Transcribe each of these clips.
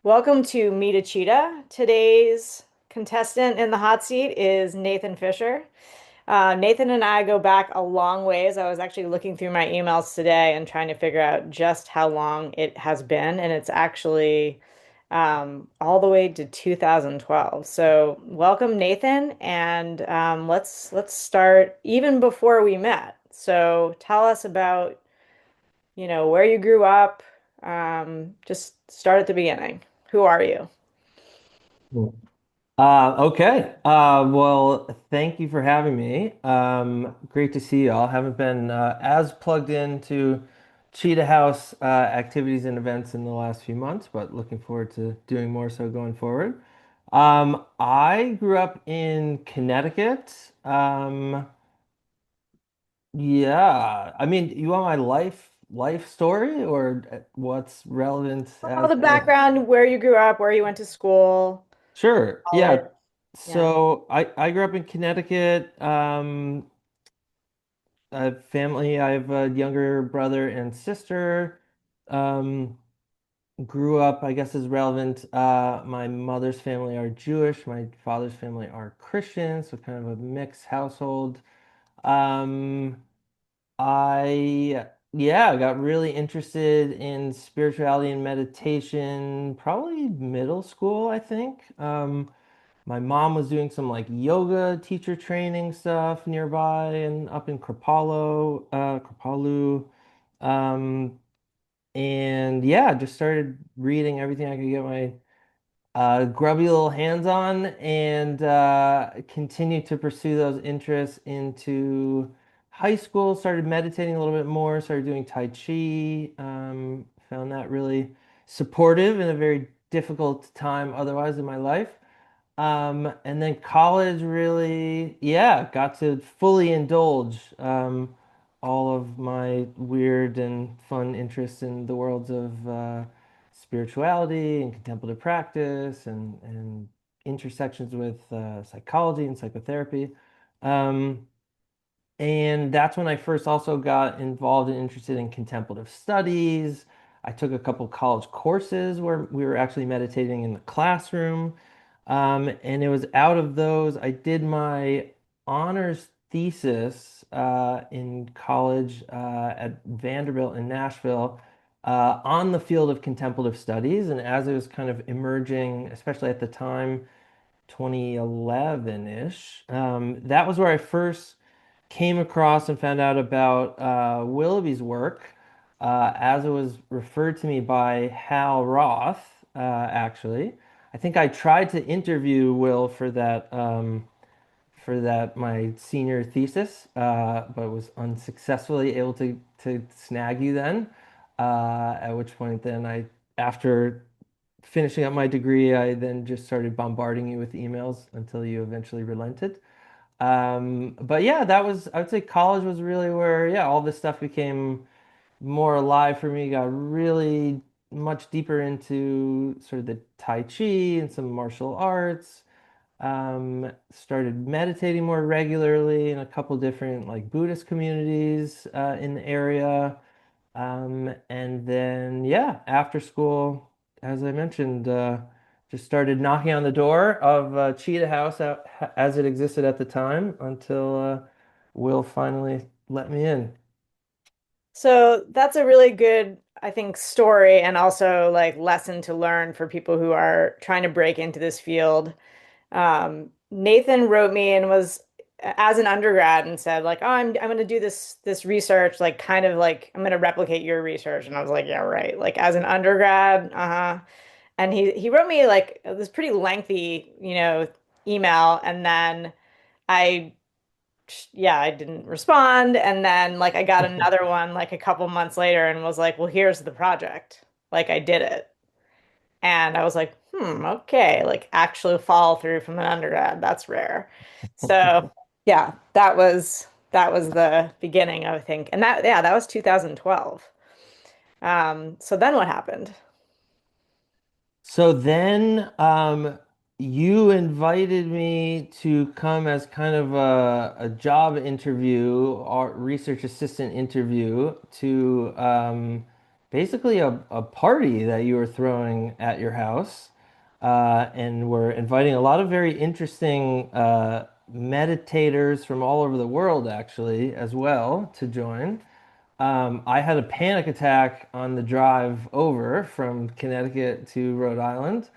Welcome to Meet a Cheetah. Today's contestant in the hot seat is Nathan Fisher. Nathan and I go back a long ways. I was actually looking through my emails today and trying to figure out just how long it has been, and it's actually all the way to 2012. So, welcome, Nathan, and let's start even before we met. So, tell us about where you grew up. Just start at the beginning. Who are you? Okay. Well, thank you for having me. Great to see you all. Haven't been as plugged into Cheetah House activities and events in the last few months, but looking forward to doing more so going forward. I grew up in Connecticut. Yeah. I mean, you want my life story or what's relevant All as the background, where you grew up, where you went to school, Sure. college. Yeah. Yeah. So I grew up in Connecticut. I have family. I have a younger brother and sister. Um, Grew up, I guess, is relevant. My mother's family are Jewish. My father's family are Christian, so kind of a mixed household. Um, yeah, got really interested in spirituality and meditation, probably middle school, I think. My mom was doing some like yoga teacher training stuff nearby and up in Kripalu. Um, and yeah, just started reading everything I could get my grubby little hands on and continued to pursue those interests into high school. Started meditating a little bit more, started doing Tai Chi. Found that really supportive in a very difficult time otherwise in my life. And then college really, yeah, got to fully indulge all of my weird and fun interests in the worlds of spirituality and contemplative practice and intersections with psychology and psychotherapy. Um, and that's when I first also got involved and interested in contemplative studies. I took a couple college courses where we were actually meditating in the classroom. And it was out of those, I did my honors thesis in college at Vanderbilt in Nashville on the field of contemplative studies. And as it was kind of emerging, especially at the time, 2011-ish, that was where I first came across and found out about Willoughby's work as it was referred to me by Hal Roth, actually. I think I tried to interview Will for that my senior thesis, but was unsuccessfully able to snag you then. At which point then after finishing up my degree, I then just started bombarding you with emails until you eventually relented. But yeah, I would say college was really where, yeah, all this stuff became more alive for me, got really much deeper into sort of the Tai Chi and some martial arts. Started meditating more regularly in a couple different like Buddhist communities in the area. And then, yeah, after school, as I mentioned, just started knocking on the door of Cheetah House as it existed at the time until Will finally let me in. So that's a really good, I think, story and also like lesson to learn for people who are trying to break into this field. Nathan wrote me and was as an undergrad and said like, "Oh, I'm going to do this research, like kind of like I'm going to replicate your research." And I was like, "Yeah, right." Like as an undergrad, uh-huh. And he wrote me like this pretty lengthy, email, and then I yeah, I didn't respond. And then like I got another one like a couple months later and was like, well, here's the project. Like I did it. And I was like, okay, like actually follow through from an undergrad. That's rare. So yeah, that was the beginning, I think. And that yeah, that was 2012. So then what happened? So then you invited me to come as kind of a job interview or research assistant interview to basically a party that you were throwing at your house, and we're inviting a lot of very interesting meditators from all over the world, actually, as well, to join. I had a panic attack on the drive over from Connecticut to Rhode Island.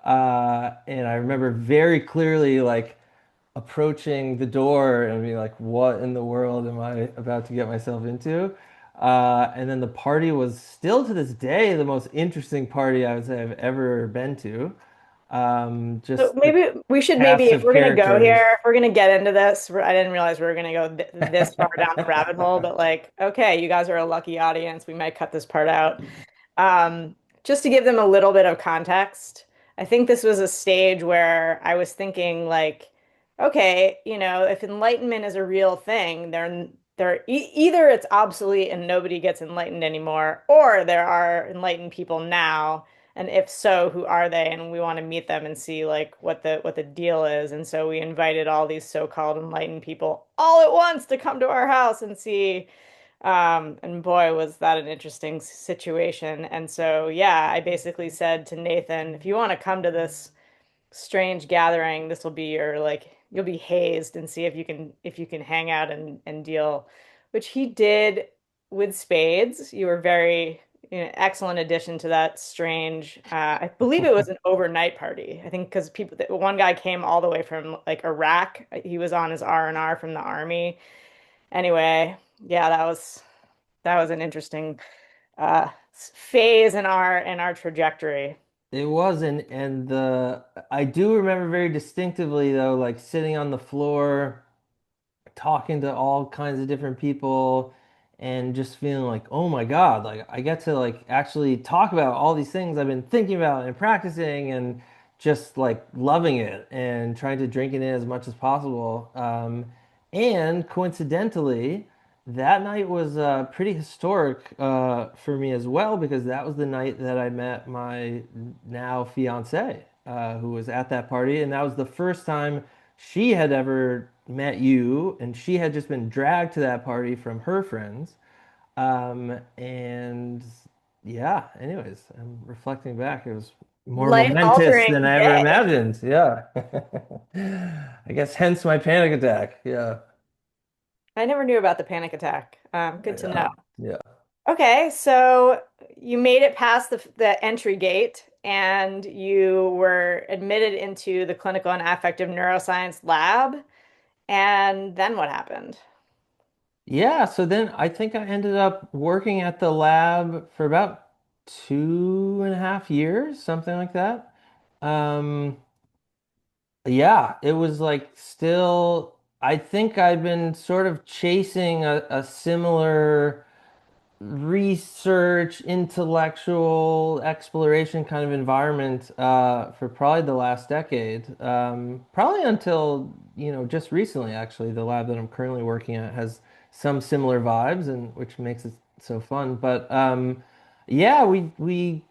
And I remember very clearly like approaching the door and being like, what in the world am I about to get myself into? And then the party was still to this day the most interesting party I would say I've ever been to. So Just the maybe we should maybe cast if of we're gonna go characters. here, if we're gonna get into this, I didn't realize we were gonna go th this far down the rabbit hole, but like, okay, you guys are a lucky audience. We might cut this part out. Um, just to give them a little bit of context, I think this was a stage where I was thinking like, okay, if enlightenment is a real thing, either it's obsolete and nobody gets enlightened anymore, or there are enlightened people now, and if so, who are they? And we want to meet them and see like what the deal is. And so we invited all these so-called enlightened people all at once to come to our house and see. And boy, was that an interesting situation. And so, yeah, I basically said to Nathan, if you want to come to this strange gathering, this will be your like you'll be hazed and see if you can hang out and deal, which he did with spades. You were very excellent addition to that strange. I believe it was an overnight party. I think because one guy came all the way from like Iraq. He was on his R&R from the army. Anyway, yeah, that was an interesting phase in our trajectory. It was, and the I do remember very distinctively though, like sitting on the floor, talking to all kinds of different people, and just feeling like, oh my God, like I get to like actually talk about all these things I've been thinking about and practicing, and just like loving it and trying to drink it in as much as possible. And coincidentally, that night was pretty historic for me as well because that was the night that I met my now fiance, who was at that party, and that was the first time she had ever met you, and she had just been dragged to that party from her friends. And yeah, anyways, I'm reflecting back. It was more momentous than Life-altering I ever day. imagined. Yeah. I guess hence my panic attack. Yeah. I never knew about the panic attack. Good to know. Yeah. Yeah. Okay, so you made it past the entry gate and you were admitted into the clinical and affective neuroscience lab. And then what happened? Yeah, so then I think I ended up working at the lab for about 2.5 years, something like that. Um, Yeah, it was like still, I think I've been sort of chasing a similar research, intellectual exploration kind of environment for probably the last decade. Probably until, just recently, actually, the lab that I'm currently working at has some similar vibes and which makes it so fun. But yeah, we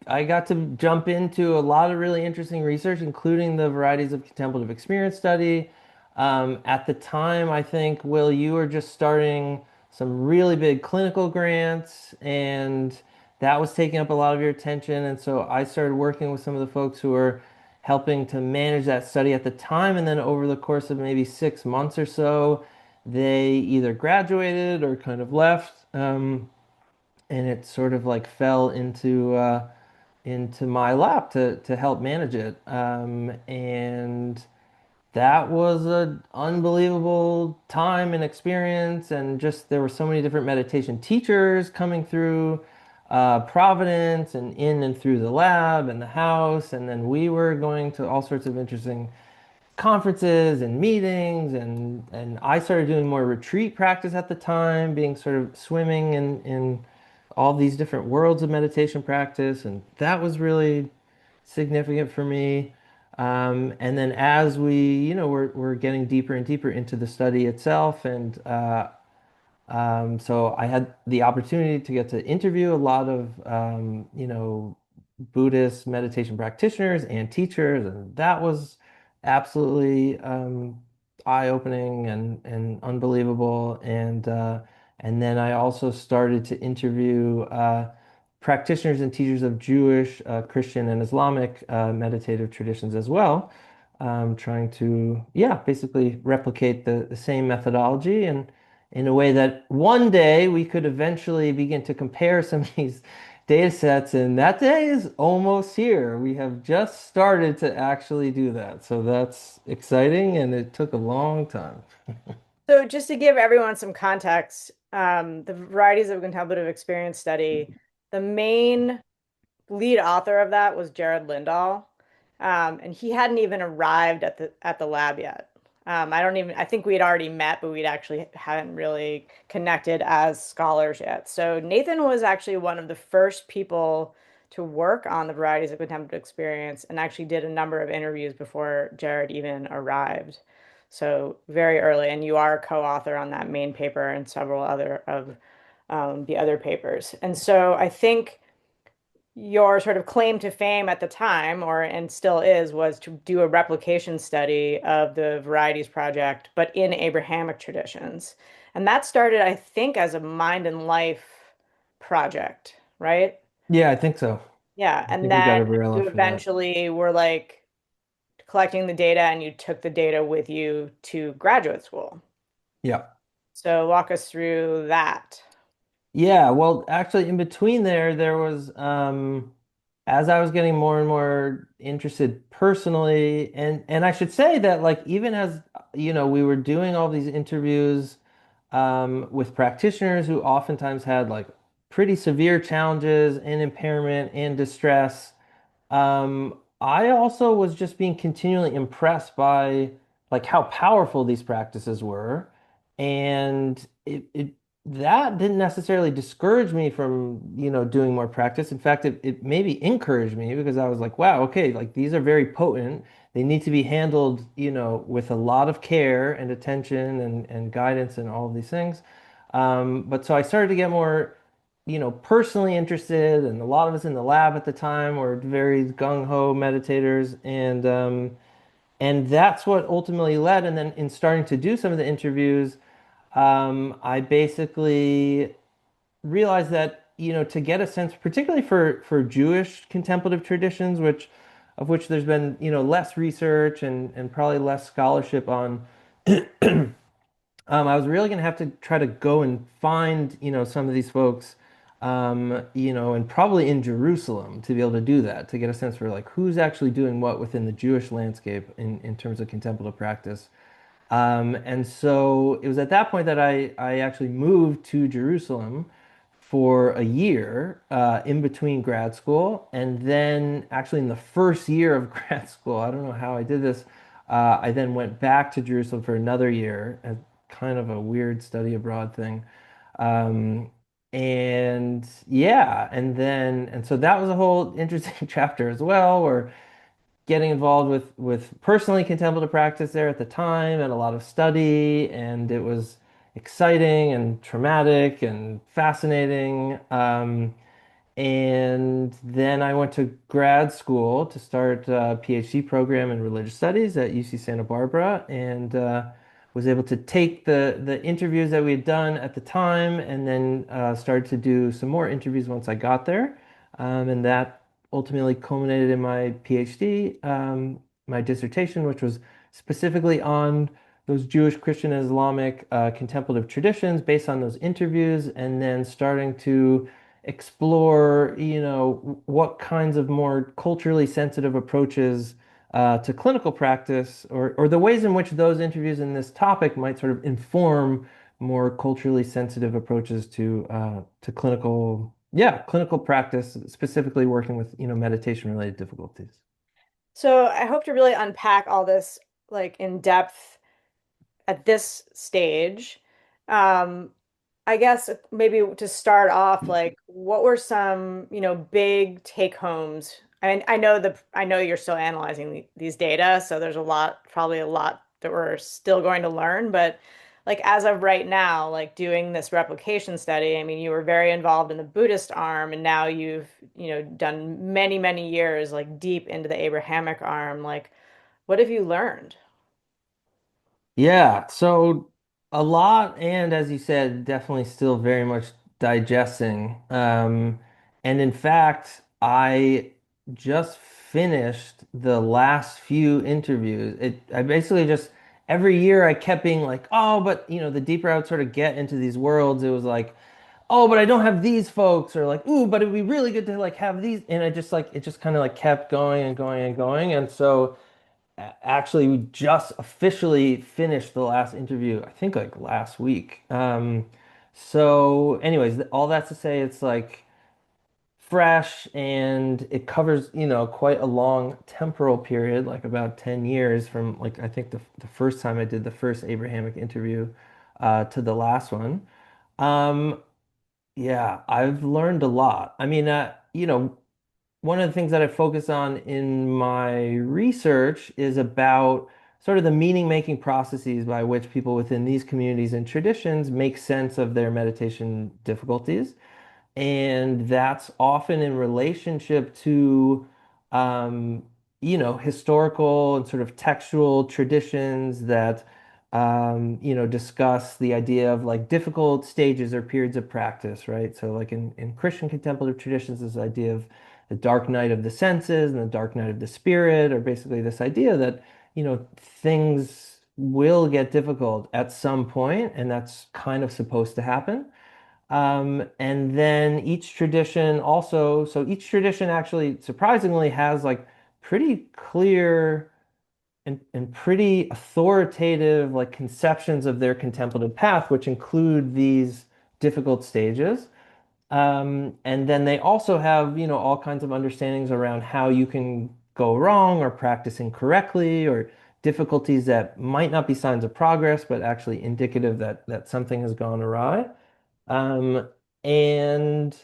I got to jump into a lot of really interesting research, including the varieties of contemplative experience study. At the time, I think, Will, you were just starting some really big clinical grants, and that was taking up a lot of your attention. And so I started working with some of the folks who were helping to manage that study at the time. And then over the course of maybe 6 months or so, they either graduated or kind of left. And it sort of like fell into my lap to help manage it. And that was an unbelievable time and experience. And just there were so many different meditation teachers coming through Providence and in and through the lab and the house. And then we were going to all sorts of interesting conferences and meetings. And I started doing more retreat practice at the time, being sort of swimming in all these different worlds of meditation practice. And that was really significant for me. And then as we're getting deeper and deeper into the study itself, and so I had the opportunity to get to interview a lot of Buddhist meditation practitioners and teachers, and that was absolutely eye-opening and unbelievable. And then I also started to interview practitioners and teachers of Jewish, Christian, and Islamic meditative traditions as well, trying to, yeah, basically replicate the same methodology and in a way that one day we could eventually begin to compare some of these data sets. And that day is almost here. We have just started to actually do that. So that's exciting, and it took a long time. So just to give everyone some context, the varieties of contemplative experience study, the main lead author of that was Jared Lindahl, and he hadn't even arrived at the lab yet. I think we'd already met, but we'd actually hadn't really connected as scholars yet. So Nathan was actually one of the first people to work on the varieties of contemplative experience and actually did a number of interviews before Jared even arrived. So very early, and you are a co-author on that main paper and several other of the other papers. And so I think your sort of claim to fame at the time, or and still is, was to do a replication study of the Varieties Project, but in Abrahamic traditions. And that started, I think, as a mind and life project, right? Yeah, I think so. Yeah. I And think we got then a Varela you for that. eventually were like collecting the data and you took the data with you to graduate school. Yeah. So walk us through that. Yeah, well, actually, in between there, there was, as I was getting more and more interested personally, and I should say that, like, even as, we were doing all these interviews, with practitioners who oftentimes had like pretty severe challenges and impairment and distress. I also was just being continually impressed by like how powerful these practices were, and it that didn't necessarily discourage me from, doing more practice. In fact, it maybe encouraged me because I was like, wow, okay, like these are very potent. They need to be handled, with a lot of care and attention and guidance and all of these things. But so I started to get more, personally interested, and a lot of us in the lab at the time were very gung-ho meditators, and that's what ultimately led. And then in starting to do some of the interviews, I basically realized that, to get a sense, particularly for Jewish contemplative traditions, which there's been, less research and probably less scholarship on. I was really going to have to try to go and find, some of these folks, and probably in Jerusalem to be able to do that, to get a sense for like who's actually doing what within the Jewish landscape in terms of contemplative practice. And so it was at that point that I actually moved to Jerusalem for a year in between grad school. And then, actually, in the first year of grad school, I don't know how I did this, I then went back to Jerusalem for another year, as kind of a weird study abroad thing. Um, and yeah, and so that was a whole interesting chapter as well, where getting involved with personally contemplative practice there at the time and a lot of study, and it was exciting and traumatic and fascinating. And then I went to grad school to start a PhD program in religious studies at UC Santa Barbara, and was able to take the interviews that we had done at the time, and then started to do some more interviews once I got there. And that ultimately culminated in my PhD, my dissertation, which was specifically on those Jewish, Christian, and Islamic contemplative traditions based on those interviews, and then starting to explore, what kinds of more culturally sensitive approaches to clinical practice, or the ways in which those interviews in this topic might sort of inform more culturally sensitive approaches to clinical practice, specifically working with, meditation related difficulties. So I hope to really unpack all this like in depth at this stage. Um, I guess maybe to start off, like, what were some, big take homes? I know you're still analyzing these data, so there's probably a lot that we're still going to learn, but like as of right now, like doing this replication study, I mean, you were very involved in the Buddhist arm, and now you've, done many, many years like deep into the Abrahamic arm. Like, what have you learned? Yeah, so. A lot, and as you said, definitely still very much digesting. And in fact, I just finished the last few interviews. I basically just every year I kept being like, oh, but the deeper I would sort of get into these worlds, it was like, oh, but I don't have these folks, or like, ooh, but it'd be really good to like have these. And I just like it just kind of like kept going and going and going. And so actually we just officially finished the last interview, I think like last week. So anyways, all that's to say it's like fresh and it covers, quite a long temporal period, like about 10 years from like I think the first time I did the first Abrahamic interview to the last one. Um, yeah, I've learned a lot. I mean, one of the things that I focus on in my research is about sort of the meaning-making processes by which people within these communities and traditions make sense of their meditation difficulties. And that's often in relationship to, um, historical and sort of textual traditions that, discuss the idea of like difficult stages or periods of practice, right? So, like in Christian contemplative traditions, this idea of the dark night of the senses and the dark night of the spirit, or basically this idea that, things will get difficult at some point, and that's kind of supposed to happen. And then each tradition also, so each tradition actually surprisingly has like pretty clear and pretty authoritative like conceptions of their contemplative path, which include these difficult stages. And then they also have, all kinds of understandings around how you can go wrong or practice incorrectly or difficulties that might not be signs of progress, but actually indicative that something has gone awry. Um, and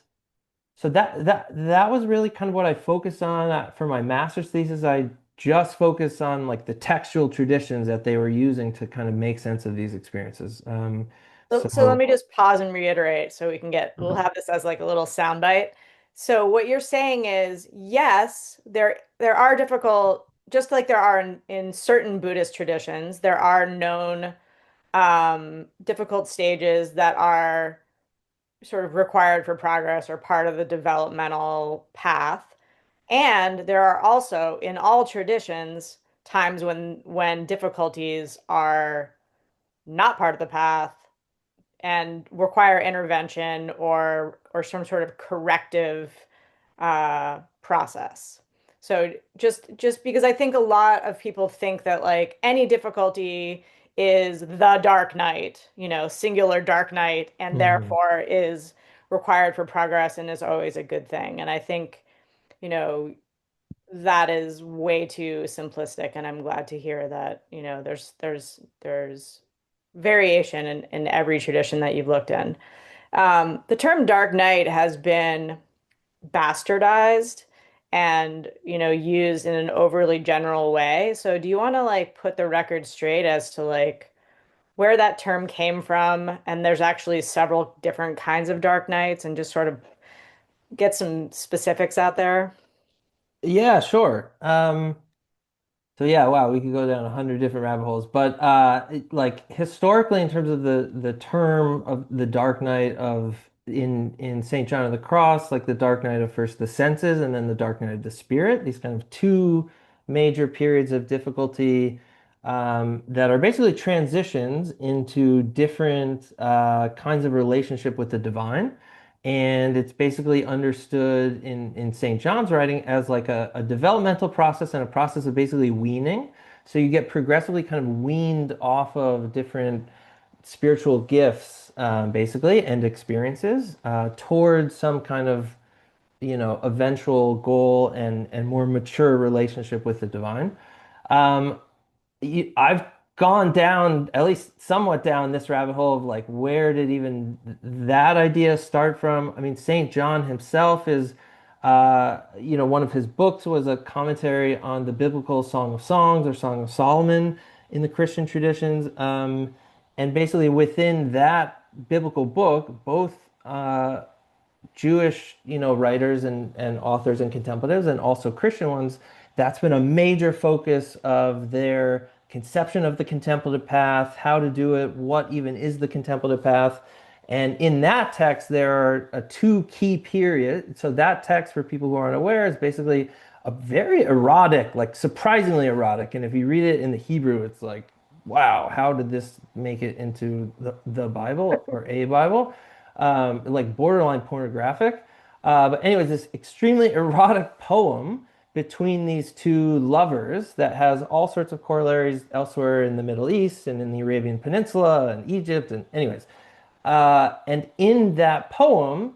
so that was really kind of what I focused on for my master's thesis. I just focused on like the textual traditions that they were using to kind of make sense of these experiences. So let So me just pause and reiterate so we'll Mhm. have this as like a little soundbite. So what you're saying is, yes, there are difficult, just like there are in certain Buddhist traditions, there are known difficult stages that are sort of required for progress or part of the developmental path. And there are also in all traditions times when difficulties are not part of the path and require intervention or some sort of corrective process. So just because I think a lot of people think that like any difficulty is the dark night, singular dark night, and Mhm. therefore is required for progress and is always a good thing. And I think, you know, that is way too simplistic, and I'm glad to hear that, there's variation in every tradition that you've looked in. The term Dark Knight has been bastardized and, used in an overly general way. So do you want to like put the record straight as to like where that term came from? And there's actually several different kinds of Dark Knights and just sort of get some specifics out there. Yeah, sure. So yeah, wow, we could go down 100 different rabbit holes. But like historically, in terms of the term of the Dark Night of in Saint John of the Cross, like the Dark Night of first the senses and then the Dark Night of the Spirit, these kind of two major periods of difficulty that are basically transitions into different kinds of relationship with the divine. And it's basically understood in St. John's writing as like a developmental process and a process of basically weaning. So you get progressively kind of weaned off of different spiritual gifts, basically, and experiences towards some kind of, eventual goal and more mature relationship with the divine. Um, I've gone down, at least somewhat down this rabbit hole of like, where did even that idea start from? I mean, St. John himself is, one of his books was a commentary on the biblical Song of Songs or Song of Solomon in the Christian traditions. And basically within that biblical book, both Jewish, writers and authors and contemplatives, and also Christian ones, that's been a major focus of their conception of the contemplative path, how to do it, what even is the contemplative path. And in that text, there are two key periods. So that text, for people who aren't aware, is basically a very erotic, like surprisingly erotic. And if you read it in the Hebrew, it's like, wow, how did this make it into the Bible or a Bible? Like borderline pornographic. But anyways, this extremely erotic poem between these two lovers that has all sorts of corollaries elsewhere in the Middle East and in the Arabian Peninsula and Egypt. And anyways, and in that poem,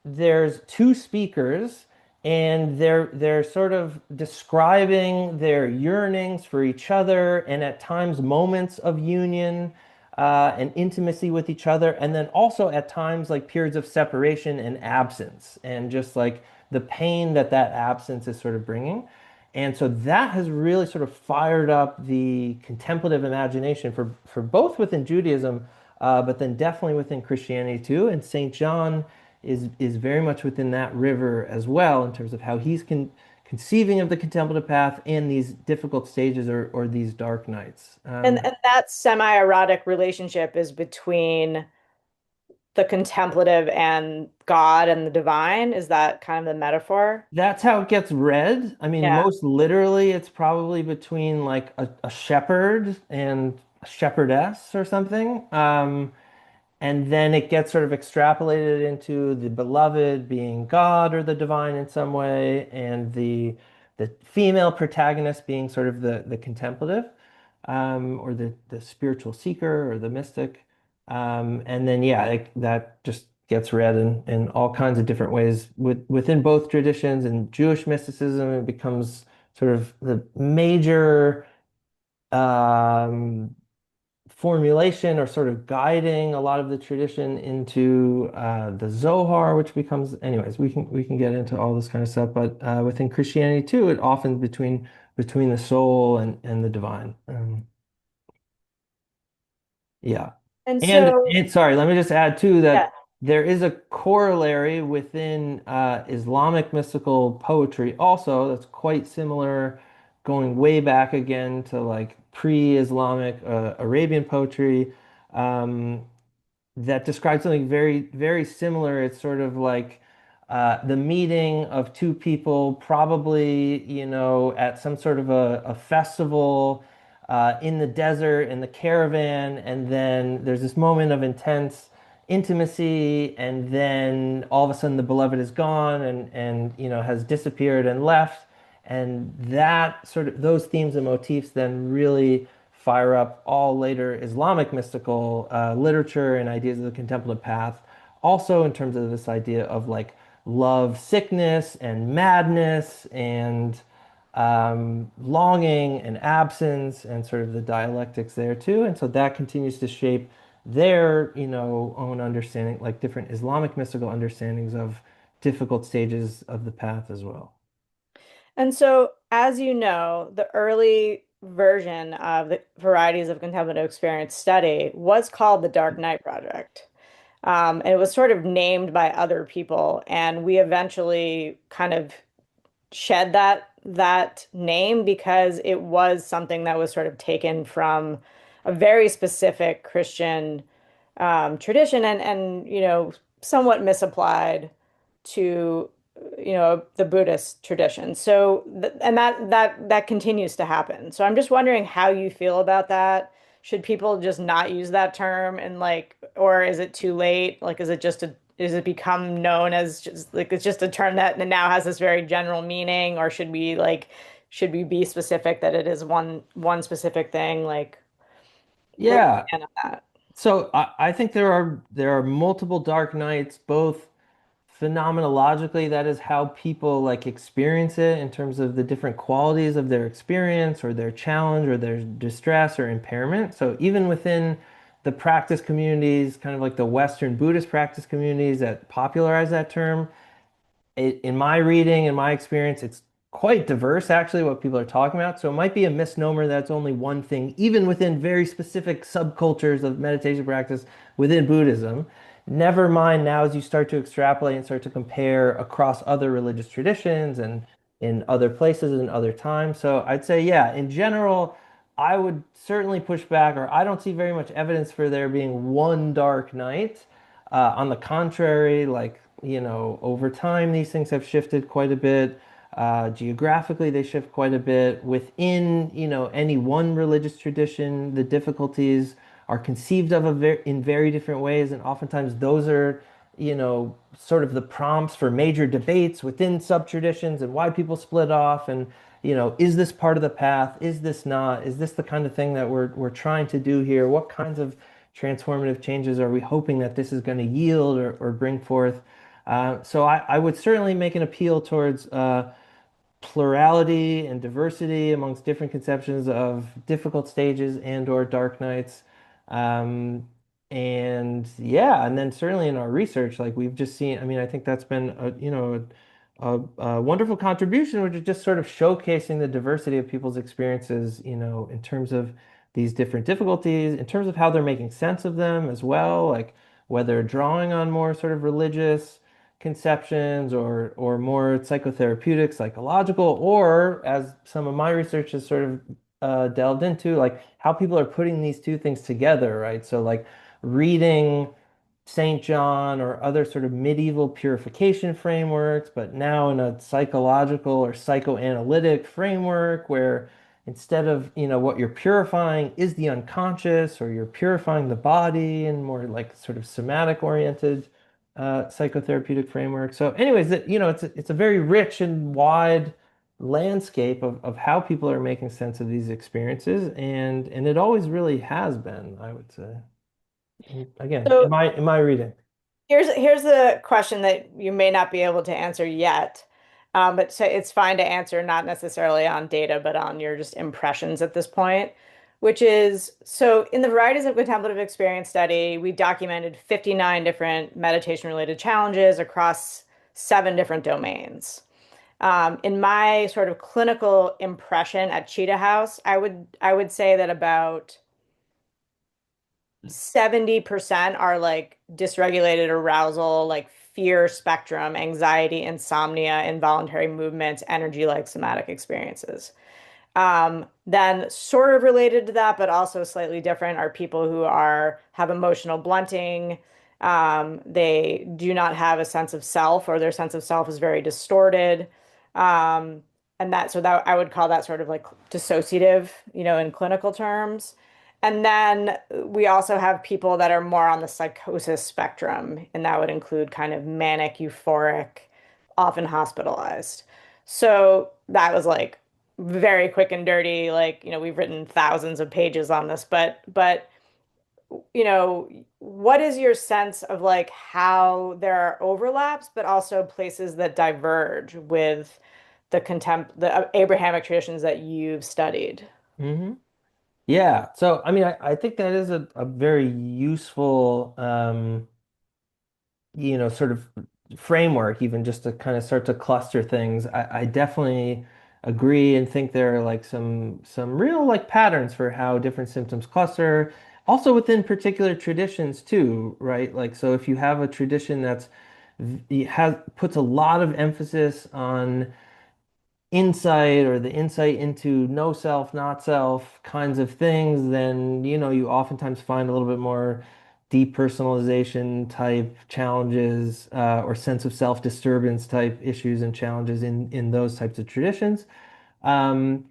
there's two speakers, and they're sort of describing their yearnings for each other, and at times moments of union and intimacy with each other, and then also at times like periods of separation and absence, and just like the pain that that absence is sort of bringing. And so that has really sort of fired up the contemplative imagination for both within Judaism, but then definitely within Christianity too. And St. John is very much within that river as well in terms of how he's conceiving of the contemplative path and these difficult stages or these dark nights. And that semi-erotic relationship is between the contemplative and God and the divine. Is that kind of the metaphor? That's how it gets read. I mean, Yeah. most literally, it's probably between like a shepherd and a shepherdess or something. And then it gets sort of extrapolated into the beloved being God or the divine in some way, and the female protagonist being sort of the contemplative, or the spiritual seeker or the mystic. And then yeah, that just gets read in all kinds of different ways within both traditions. And Jewish mysticism, it becomes sort of the major um, formulation or sort of guiding a lot of the tradition into the Zohar, which becomes, anyways, we can get into all this kind of stuff. But within Christianity too, it often between the soul and the divine. Yeah. And so, And sorry, let me just add too yeah. that there is a corollary within Islamic mystical poetry also that's quite similar, going way back again to like pre-Islamic Arabian poetry. Um, that describes something very, very similar. It's sort of like the meeting of two people, probably, at some sort of a festival in the desert, in the caravan, and then there's this moment of intense intimacy, and then all of a sudden the beloved is gone and has disappeared and left. And that sort of those themes and motifs then really fire up all later Islamic mystical literature and ideas of the contemplative path. Also, in terms of this idea of like love, sickness, and madness, and longing and absence, and sort of the dialectics there too. And so that continues to shape their, own understanding, like different Islamic mystical understandings of difficult stages of the path as well. And so, as you know, the early version of the varieties of contemplative experience study was called the Dark Night Project. And it was sort of named by other people, and we eventually kind of shed that name because it was something that was sort of taken from a very specific Christian tradition and somewhat misapplied to the Buddhist tradition. So and that continues to happen. So I'm just wondering how you feel about that. Should people just not use that term and like, or is it too late? Like, is it become known as just like it's just a term that now has this very general meaning, or should we be specific that it is one specific thing? Like, where do you Yeah. stand on that? So I think there are multiple dark nights, both phenomenologically, that is how people like experience it in terms of the different qualities of their experience or their challenge or their distress or impairment. So even within the practice communities, kind of like the Western Buddhist practice communities that popularize that term, in my reading and my experience, it's quite diverse actually what people are talking about. So it might be a misnomer that's only one thing, even within very specific subcultures of meditation practice within Buddhism. Never mind now as you start to extrapolate and start to compare across other religious traditions and in other places and other times. So I'd say, yeah, in general, I would certainly push back, or I don't see very much evidence for there being one dark night. On the contrary, like, over time, these things have shifted quite a bit. Geographically, they shift quite a bit. Within, any one religious tradition, the difficulties are conceived of in very different ways, and oftentimes those are, sort of the prompts for major debates within sub-traditions and why people split off. And is this part of the path? Is this not? Is this the kind of thing that we're trying to do here? What kinds of transformative changes are we hoping that this is going to yield or bring forth? So I would certainly make an appeal towards plurality and diversity amongst different conceptions of difficult stages and or dark nights. Um, and yeah, and then certainly in our research, like we've just seen, I mean, I think that's been a wonderful contribution, which is just sort of showcasing the diversity of people's experiences, in terms of these different difficulties, in terms of how they're making sense of them as well, like whether drawing on more sort of religious conceptions or more psychotherapeutic, psychological, or as some of my research has sort of delved into, like how people are putting these two things together, right? So like reading St. John or other sort of medieval purification frameworks, but now in a psychological or psychoanalytic framework where instead of, what you're purifying is the unconscious, or you're purifying the body and more like sort of somatic oriented psychotherapeutic framework. So anyways, it's a very rich and wide landscape of how people are making sense of these experiences, and it always really has been, I would say. And again, So am I reading? here's the question that you may not be able to answer yet, but so it's fine to answer not necessarily on data, but on your just impressions at this point, which is so in the Varieties of Contemplative Experience study, we documented 59 different meditation-related challenges across 7 different domains. In my sort of clinical impression at Cheetah House, I would say that about 70% are like dysregulated arousal, like fear spectrum, anxiety, insomnia, involuntary movements, energy like somatic experiences. Then sort of related to that, but also slightly different are people who have emotional blunting. They do not have a sense of self, or their sense of self is very distorted. Um, and that I would call that sort of like dissociative, in clinical terms. And then we also have people that are more on the psychosis spectrum, and that would include kind of manic, euphoric, often hospitalized. So that was like very quick and dirty. Like, we've written thousands of pages on this, but what is your sense of like how there are overlaps, but also places that diverge with the Abrahamic traditions that you've studied? Hmm. Yeah. So, I mean, I think that is a very useful, sort of framework, even just to kind of start to cluster things. I definitely agree and think there are like some real like patterns for how different symptoms cluster. Also within particular traditions too, right? Like, so if you have a tradition has puts a lot of emphasis on insight, or the insight into no self, not self kinds of things, then you oftentimes find a little bit more depersonalization type challenges, or sense of self disturbance type issues and challenges in those types of traditions. Um,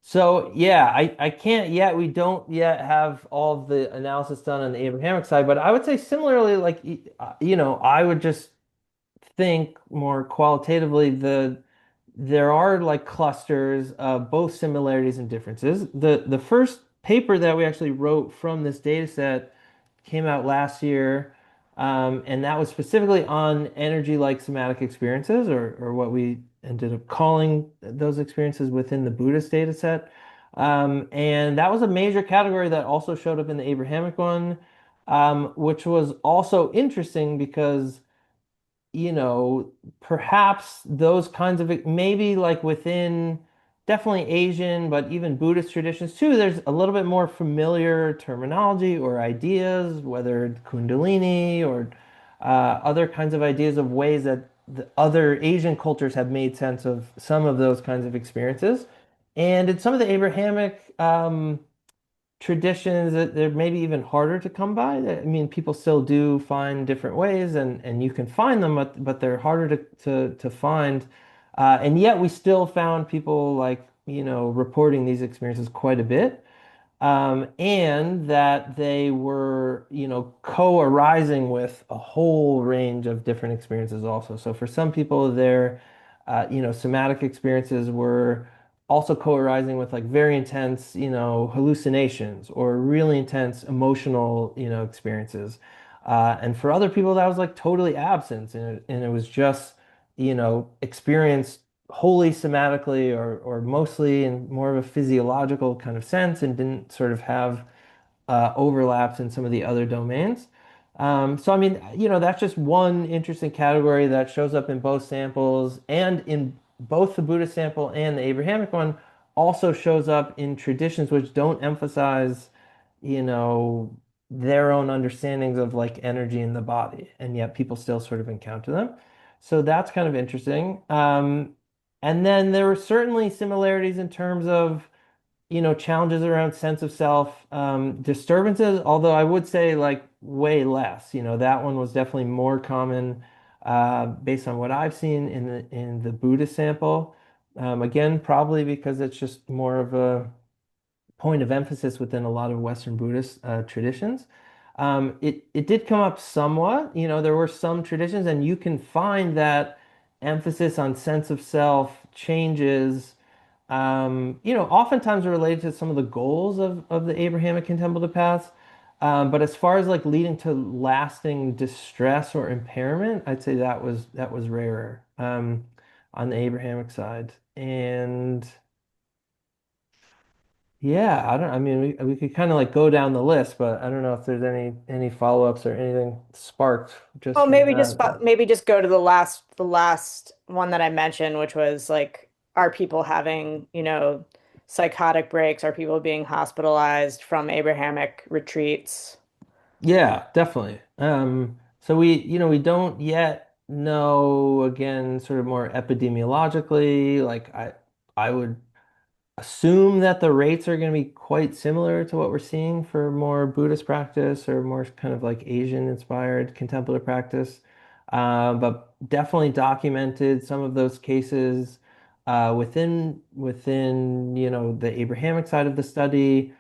so yeah, I can't yet. We don't yet have all of the analysis done on the Abrahamic side, but I would say similarly, like I would just think more qualitatively, there are like clusters of both similarities and differences. The first paper that we actually wrote from this data set came out last year, and that was specifically on energy-like somatic experiences, or what we ended up calling those experiences within the Buddhist data set. And that was a major category that also showed up in the Abrahamic one, which was also interesting because perhaps those kinds of maybe like within definitely Asian, but even Buddhist traditions too, there's a little bit more familiar terminology or ideas, whether Kundalini or other kinds of ideas of ways that the other Asian cultures have made sense of some of those kinds of experiences. And in some of the Abrahamic traditions that they're maybe even harder to come by. I mean, people still do find different ways, and you can find them, but they're harder to find. And yet, we still found people like reporting these experiences quite a bit, and that they were, co-arising with a whole range of different experiences also. So for some people, their, somatic experiences were also co-arising with like very intense, hallucinations or really intense emotional, experiences. And for other people, that was like totally absent, and it was just, experienced wholly somatically or mostly in more of a physiological kind of sense and didn't sort of have overlaps in some of the other domains. So, I mean, that's just one interesting category that shows up in both samples and in both the Buddhist sample and the Abrahamic one also shows up in traditions which don't emphasize, you know, their own understandings of like energy in the body, and yet people still sort of encounter them. So that's kind of interesting. And then there were certainly similarities in terms of challenges around sense of self, disturbances, although I would say like way less. That one was definitely more common based on what I've seen in the Buddhist sample. Again, probably because it's just more of a point of emphasis within a lot of Western Buddhist traditions. It did come up somewhat. There were some traditions, and you can find that emphasis on sense of self changes oftentimes related to some of the goals of the Abrahamic contemplative paths. But as far as like leading to lasting distress or impairment, I'd say that was rarer on the Abrahamic side. And yeah, I mean, we could kind of like go down the list, but I don't know if there's any follow-ups or anything sparked just Well, from maybe that. just go to the last one that I mentioned, which was like, are people having, psychotic breaks? Are people being hospitalized from Abrahamic retreats? Yeah, definitely. So we don't yet know, again, sort of more epidemiologically, like I would assume that the rates are going to be quite similar to what we're seeing for more Buddhist practice or more kind of like Asian inspired contemplative practice. But definitely documented some of those cases within the Abrahamic side of the study.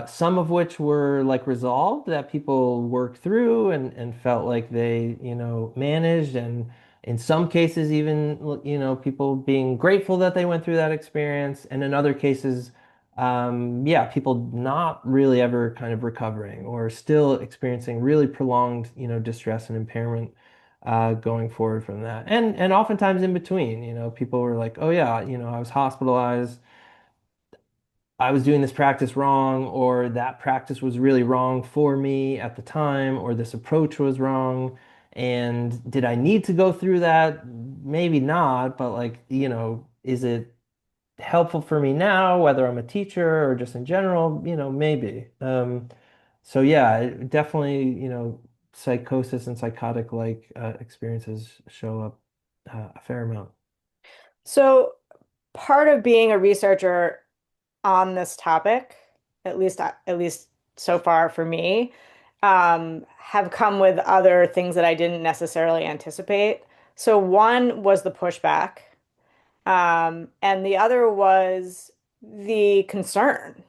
Some of which were like resolved that people worked through and felt like they managed, and in some cases even people being grateful that they went through that experience, and in other cases yeah, people not really ever kind of recovering or still experiencing really prolonged distress and impairment going forward from that, and oftentimes in between people were like, oh yeah, I was hospitalized, I was doing this practice wrong, or that practice was really wrong for me at the time, or this approach was wrong. And did I need to go through that? Maybe not, but like, is it helpful for me now, whether I'm a teacher or just in general? Maybe. So yeah, definitely, psychosis and psychotic like experiences show up a fair amount. So part of being a researcher on this topic, at least so far for me, have come with other things that I didn't necessarily anticipate. So one was the pushback, and the other was the concern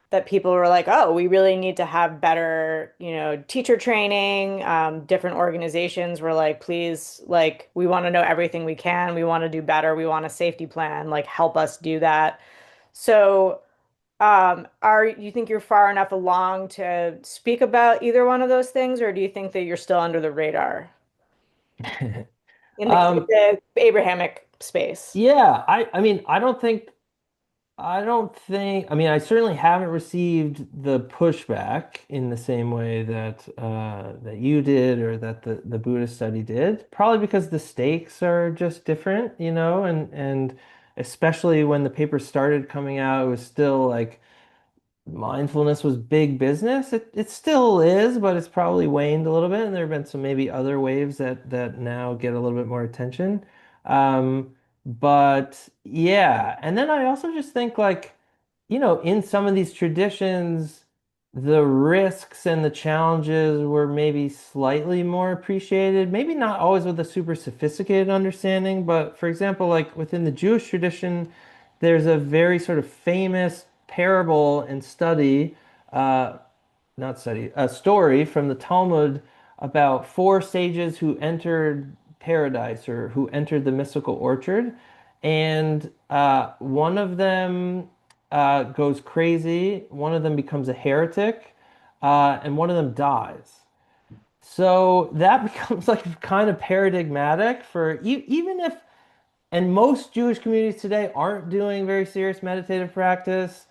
that people were like, "Oh, we really need to have better, teacher training." Different organizations were like, "Please, like, we want to know everything we can. We want to do better. We want a safety plan. Like, help us do that." So are you think you're far enough along to speak about either one of those things, or do you think that you're still under the radar in Um, the Abrahamic space? yeah, I mean, I mean, I certainly haven't received the pushback in the same way that you did or that the Buddhist study did. Probably because the stakes are just different, and especially when the paper started coming out, it was still like mindfulness was big business. It still is, but it's probably waned a little bit, and there have been some maybe other waves that now get a little bit more attention. But yeah, and then I also just think like, in some of these traditions, the risks and the challenges were maybe slightly more appreciated. Maybe not always with a super sophisticated understanding, but for example, like within the Jewish tradition, there's a very sort of famous parable and study, uh, not study, a story from the Talmud about four sages who entered paradise or who entered the mystical orchard. And one of them goes crazy, one of them becomes a heretic, and one of them dies. So that becomes like kind of paradigmatic for even if, and most Jewish communities today aren't doing very serious meditative practice,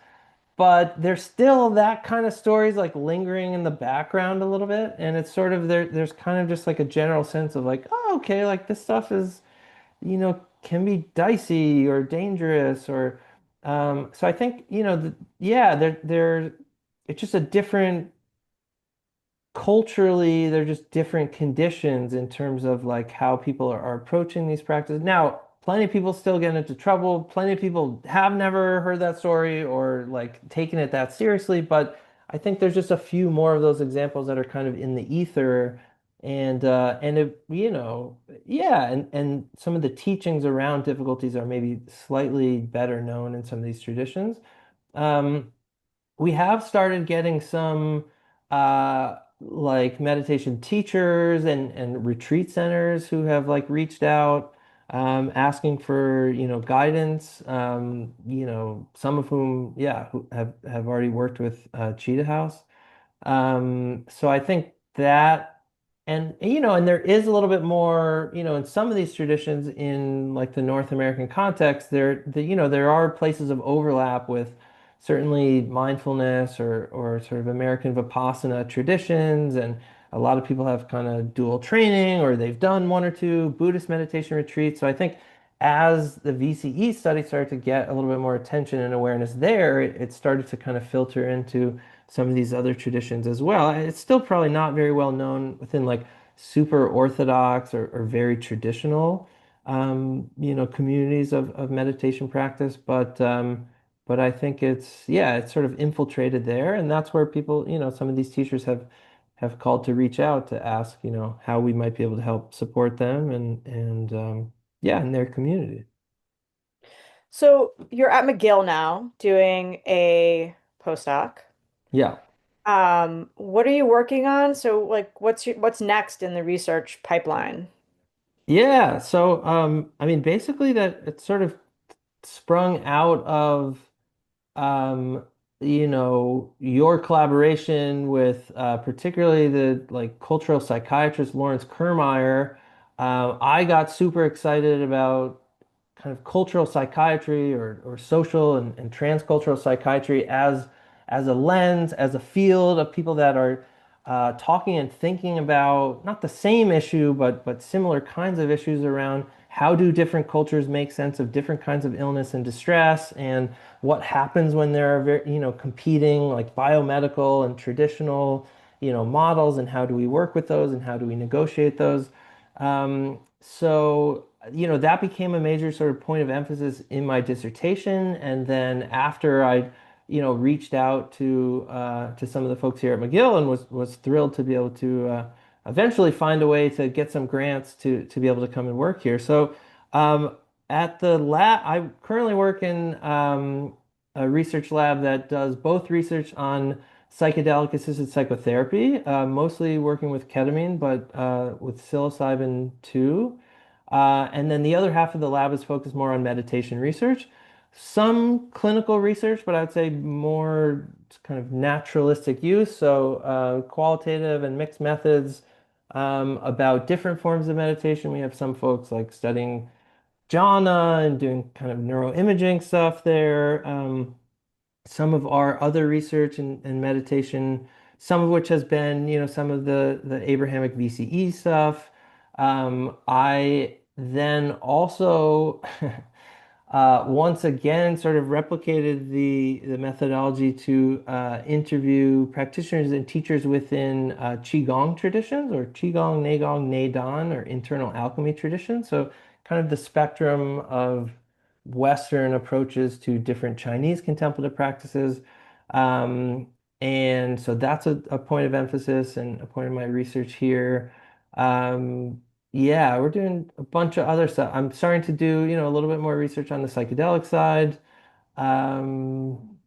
but there's still that kind of stories like lingering in the background a little bit. And it's sort of there's kind of just like a general sense of like, oh, okay, like this stuff is, can be dicey or dangerous or so I think, yeah, it's just a different culturally, they're just different conditions in terms of like how people are approaching these practices. Now, plenty of people still get into trouble. Plenty of people have never heard that story or like taken it that seriously, but I think there's just a few more of those examples that are kind of in the ether. And it, yeah, and some of the teachings around difficulties are maybe slightly better known in some of these traditions. Um, we have started getting some like meditation teachers and retreat centers who have like reached out asking for guidance, some of whom, yeah, who have already worked with Cheetah House. So I think that, and there is a little bit more, in some of these traditions in like the North American context, there are places of overlap with certainly mindfulness or sort of American Vipassana traditions, and a lot of people have kind of dual training or they've done one or two Buddhist meditation retreats. So I think as the VCE study started to get a little bit more attention and awareness there, it started to kind of filter into some of these other traditions as well. It's still probably not very well known within like super orthodox or very traditional, communities of meditation practice, but I think yeah, it's sort of infiltrated there, and that's where people, some of these teachers have called to reach out to ask, how we might be able to help support them and yeah, in their community. So you're at McGill now doing a postdoc. Yeah. What are you working on? So like what's next in the research pipeline? Yeah, so I mean basically that it's sort of sprung out of um, your collaboration with particularly the like cultural psychiatrist Lawrence Kermeyer. I got super excited about kind of cultural psychiatry or social and transcultural psychiatry as a lens, as a field of people that are talking and thinking about not the same issue, but similar kinds of issues around how do different cultures make sense of different kinds of illness and distress, and what happens when there are competing like biomedical and traditional models, and how do we work with those and how do we negotiate those. So that became a major sort of point of emphasis in my dissertation. And then after I, reached out to some of the folks here at McGill and was thrilled to be able to eventually find a way to get some grants to be able to come and work here. So at the lab, I currently work in a research lab that does both research on psychedelic assisted psychotherapy, mostly working with ketamine, but with psilocybin too. And then the other half of the lab is focused more on meditation research, some clinical research, but I would say more kind of naturalistic use. So qualitative and mixed methods about different forms of meditation. We have some folks like studying jhana and doing kind of neuroimaging stuff there. Some of our other research and meditation, some of which has been, some of the Abrahamic VCE stuff. I then also once again sort of replicated the methodology to interview practitioners and teachers within Qigong traditions or Qigong, Neigong, Neidan or internal alchemy traditions. So kind of the spectrum of Western approaches to different Chinese contemplative practices. Um, and so that's a point of emphasis and a point of my research here. Um, yeah, we're doing a bunch of other stuff. I'm starting to do, a little bit more research on the psychedelic side. Um,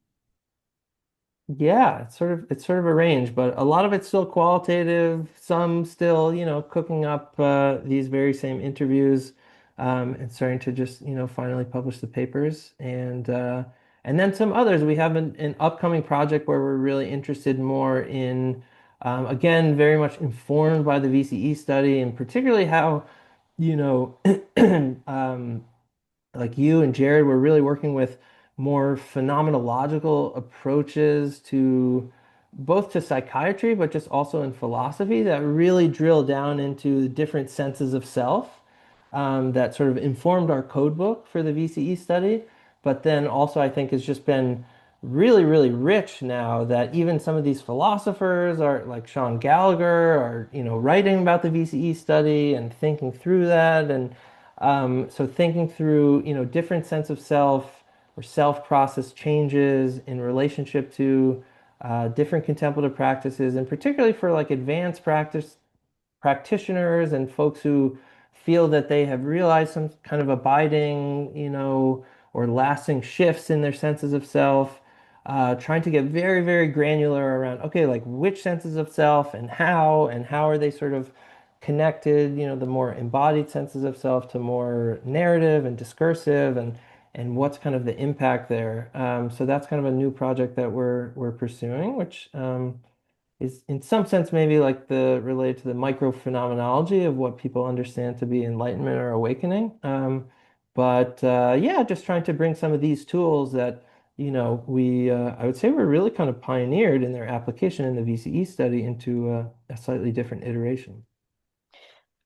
yeah, it's sort of a range, but a lot of it's still qualitative. Some still, cooking up these very same interviews, and starting to just, finally publish the papers. And then some others. We have an upcoming project where we're really interested more in, again, very much informed by the VCE study, and particularly how, you know, um, like you and Jared were really working with more phenomenological approaches to both to psychiatry, but just also in philosophy that really drill down into the different senses of self, that sort of informed our code book for the VCE study. But then also, I think, has just been really, really rich now that even some of these philosophers are like Sean Gallagher are, writing about the VCE study and thinking through that. And so thinking through, different sense of self or self-process changes in relationship to different contemplative practices, and particularly for like advanced practitioners and folks who feel that they have realized some kind of abiding, or lasting shifts in their senses of self, trying to get very, very granular around, okay, like which senses of self and how are they sort of connected, the more embodied senses of self to more narrative and discursive and what's kind of the impact there. So that's kind of a new project that we're pursuing, which is in some sense maybe like the related to the micro phenomenology of what people understand to be enlightenment or awakening. But yeah, just trying to bring some of these tools that, we I would say we're really kind of pioneered in their application in the VCE study into a slightly different iteration.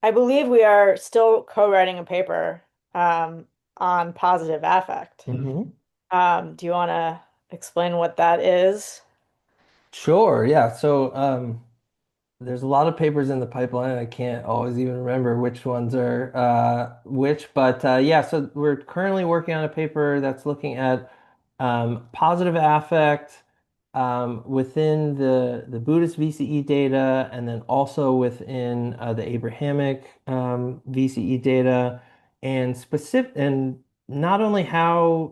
I believe we are still co-writing a paper um, on positive affect. Hmm. Do you want to explain what that is? Sure, yeah. So there's a lot of papers in the pipeline. I can't always even remember which ones are which, but yeah, so we're currently working on a paper that's looking at positive affect within the Buddhist VCE data, and then also within the Abrahamic VCE data, and specific and not only how,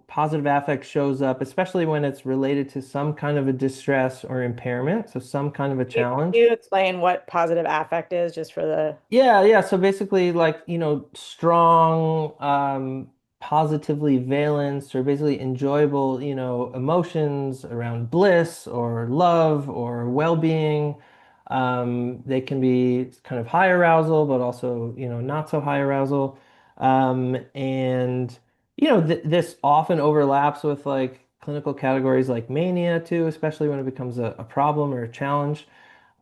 positive affect shows up, especially when it's related to some kind of a distress or impairment, so some kind of a Can challenge. you explain what positive affect is just for the Yeah, yeah. So basically, like, strong, positively valenced or basically enjoyable, emotions around bliss or love or well-being. They can be kind of high arousal, but also, not so high arousal. And, th this often overlaps with like clinical categories like mania too, especially when it becomes a problem or a challenge.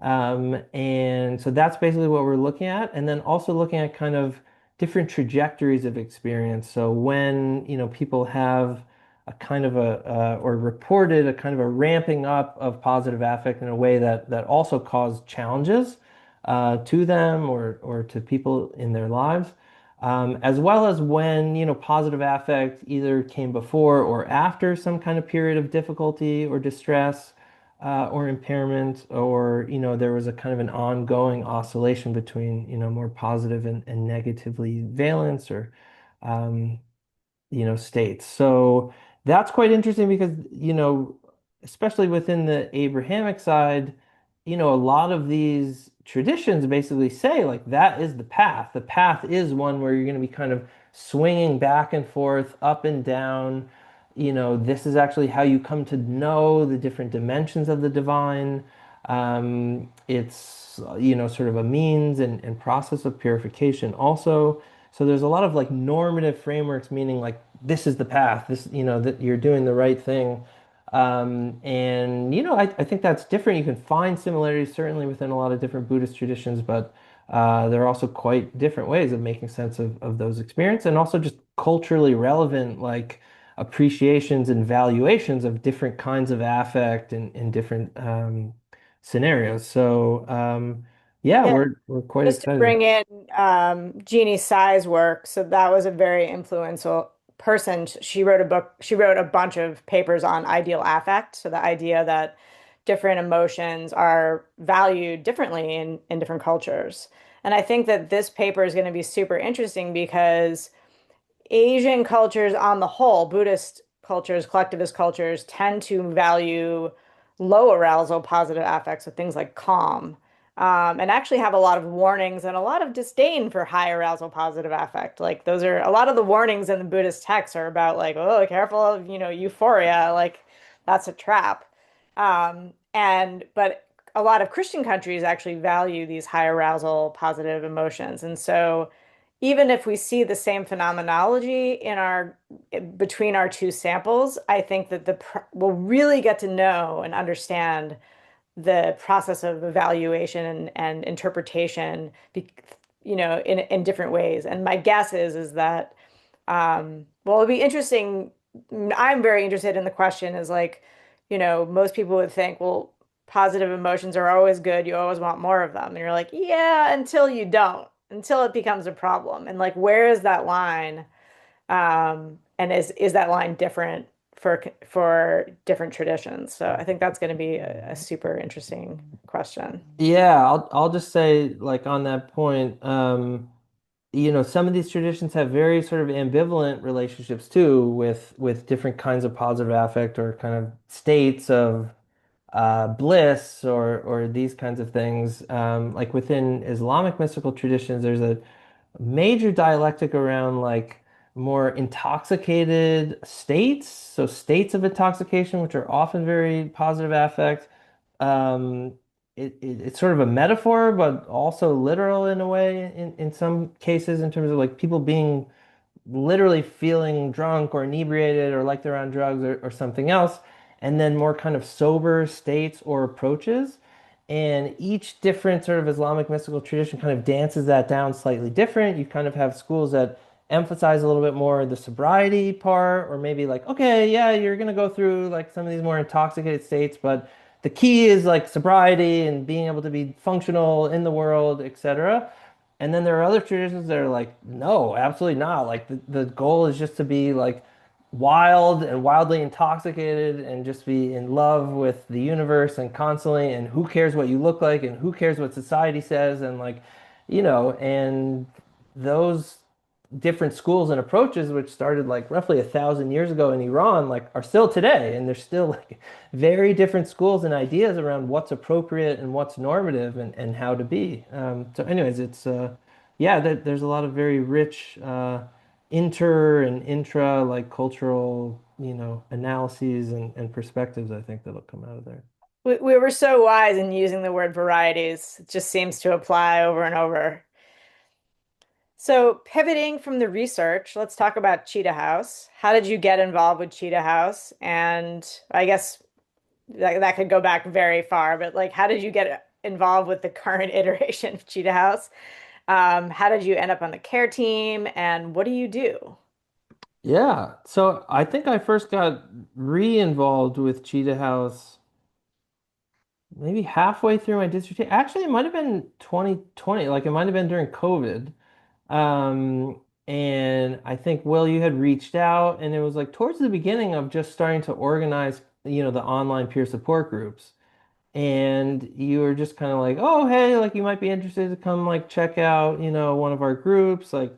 And so that's basically what we're looking at. And then also looking at kind of different trajectories of experience. So when, people have a kind of or reported a kind of a ramping up of positive affect in a way that also caused challenges to them or to people in their lives. As well as when, positive affect either came before or after some kind of period of difficulty or distress, or impairment, or there was a kind of an ongoing oscillation between more positive and negatively valence or um, states. So that's quite interesting because, especially within the Abrahamic side, a lot of these traditions basically say like that is the path. The path is one where you're going to be kind of swinging back and forth, up and down. This is actually how you come to know the different dimensions of the divine. It's, sort of a means and process of purification also. So there's a lot of like normative frameworks, meaning like this is the path, this, that you're doing the right thing. And I think that's different. You can find similarities certainly within a lot of different Buddhist traditions, but there are also quite different ways of making sense of those experiences, and also just culturally relevant like appreciations and valuations of different kinds of affect in different scenarios. So yeah, yeah, we're quite just to excited. bring in Jeannie Tsai's work. So that was a very influential person, she wrote a bunch of papers on ideal affect. So the idea that different emotions are valued differently in different cultures. And I think that this paper is going to be super interesting because Asian cultures on the whole, Buddhist cultures, collectivist cultures, tend to value low arousal positive affects, so things like calm, and actually have a lot of warnings and a lot of disdain for high arousal positive affect. Like those are a lot of the warnings in the Buddhist texts are about like, oh, careful of, euphoria, like that's a trap. And but a lot of Christian countries actually value these high arousal positive emotions. And so even if we see the same phenomenology in our between our two samples, I think that we'll really get to know and understand the process of evaluation and interpretation, in different ways. And my guess is that, well, it'll be interesting. I'm very interested in the question is like, most people would think, well, positive emotions are always good. You always want more of them. And you're like, yeah, until you don't, until it becomes a problem. And like, where is that line? And is that line different for different traditions? So I think that's going to be a super interesting question. Yeah, I'll just say like on that point, some of these traditions have very sort of ambivalent relationships too with different kinds of positive affect or kind of states of bliss or these kinds of things. Like within Islamic mystical traditions, there's a major dialectic around like more intoxicated states, so states of intoxication, which are often very positive affect. Um, it's sort of a metaphor, but also literal in a way in some cases in terms of like people being literally feeling drunk or inebriated or like they're on drugs or something else, and then more kind of sober states or approaches. And each different sort of Islamic mystical tradition kind of dances that down slightly different. You kind of have schools that emphasize a little bit more the sobriety part, or maybe like, okay, yeah, you're gonna go through like some of these more intoxicated states, but the key is like sobriety and being able to be functional in the world, etc. And then there are other traditions that are like, no, absolutely not. Like the goal is just to be like wild and wildly intoxicated and just be in love with the universe and constantly, and who cares what you look like and who cares what society says and like, and those different schools and approaches, which started like roughly 1,000 years ago in Iran, like are still today. And there's still like very different schools and ideas around what's appropriate and what's normative and how to be. So anyways, yeah, there's a lot of very rich inter and intra like cultural, analyses and perspectives, I think that'll come out of there. We were so wise in using the word varieties. It just seems to apply over and over. So, pivoting from the research, let's talk about Cheetah House. How did you get involved with Cheetah House? And I guess that could go back very far, but like, how did you get involved with the current iteration of Cheetah House? How did you end up on the care team? And what do you do? Yeah, so I think I first got re-involved with Cheetah House maybe halfway through my dissertation. Actually, it might have been 2020, like it might have been during COVID. Um, and I think, Will, you had reached out, and it was like towards the beginning of just starting to organize, the online peer support groups. And you were just kind of like, oh, hey, like you might be interested to come like check out, one of our groups. Like,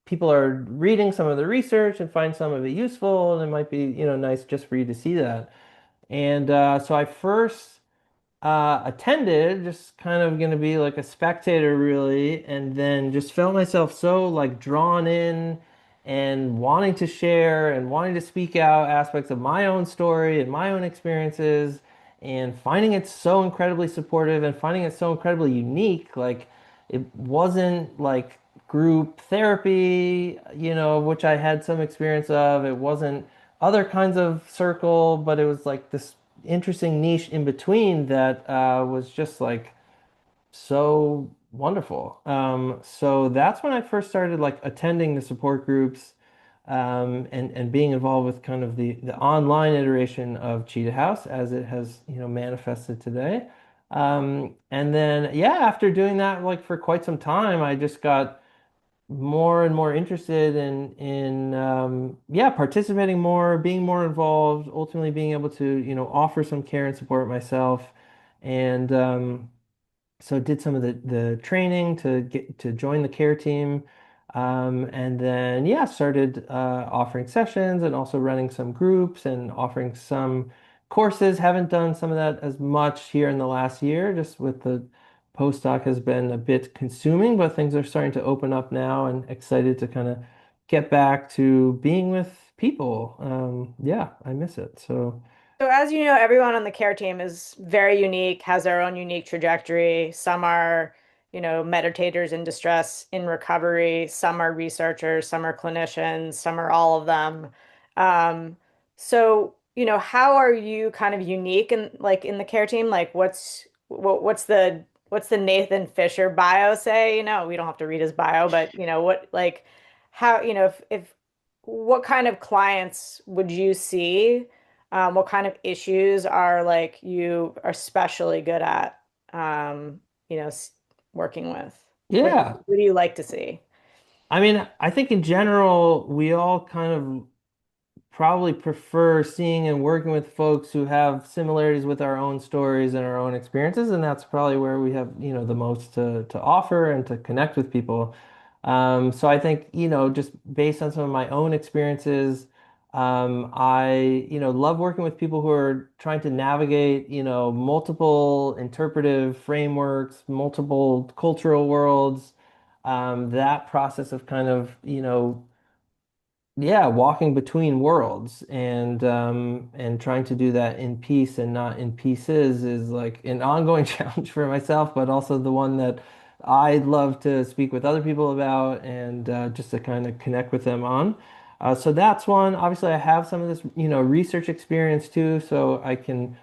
people are reading some of the research and find some of it useful, and it might be, nice just for you to see that. And so I first attended, just kind of going to be like a spectator, really, and then just felt myself so like drawn in and wanting to share and wanting to speak out aspects of my own story and my own experiences, and finding it so incredibly supportive and finding it so incredibly unique. Like, it wasn't like group therapy, which I had some experience of. It wasn't other kinds of circle, but it was like this interesting niche in between that was just like so wonderful. So that's when I first started like attending the support groups, and being involved with kind of the online iteration of Cheetah House as it has, manifested today. And then yeah, after doing that like for quite some time, I just got more and more interested in yeah, participating more, being more involved, ultimately being able to, offer some care and support myself. And so did some of the training to get to join the care team. And then yeah, started offering sessions and also running some groups and offering some courses. Haven't done some of that as much here in the last year, just with the postdoc has been a bit consuming, but things are starting to open up now and excited to kind of get back to being with people. Yeah, I miss it. So So as you know, everyone on the care team is very unique, has their own unique trajectory. Some are, meditators in distress, in recovery. Some are researchers, some are clinicians, some are all of them. So, how are you kind of unique in in the care team? Like what's the Nathan Fisher bio say? We don't have to read his bio, but what like how, if what kind of clients would you see? What kind of issues are like you are especially good at, um, you know, s- working with? yeah. What do you like to see? I mean, I think in general, we all kind of probably prefer seeing and working with folks who have similarities with our own stories and our own experiences, and that's probably where we have, the most to offer and to connect with people. So I think, just based on some of my own experiences, I, love working with people who are trying to navigate, multiple interpretive frameworks, multiple cultural worlds. That process of kind of, yeah, walking between worlds and trying to do that in peace and not in pieces is like an ongoing challenge for myself, but also the one that I love to speak with other people about and just to kind of connect with them on. So that's one. Obviously, I have some of this, research experience too, so I can,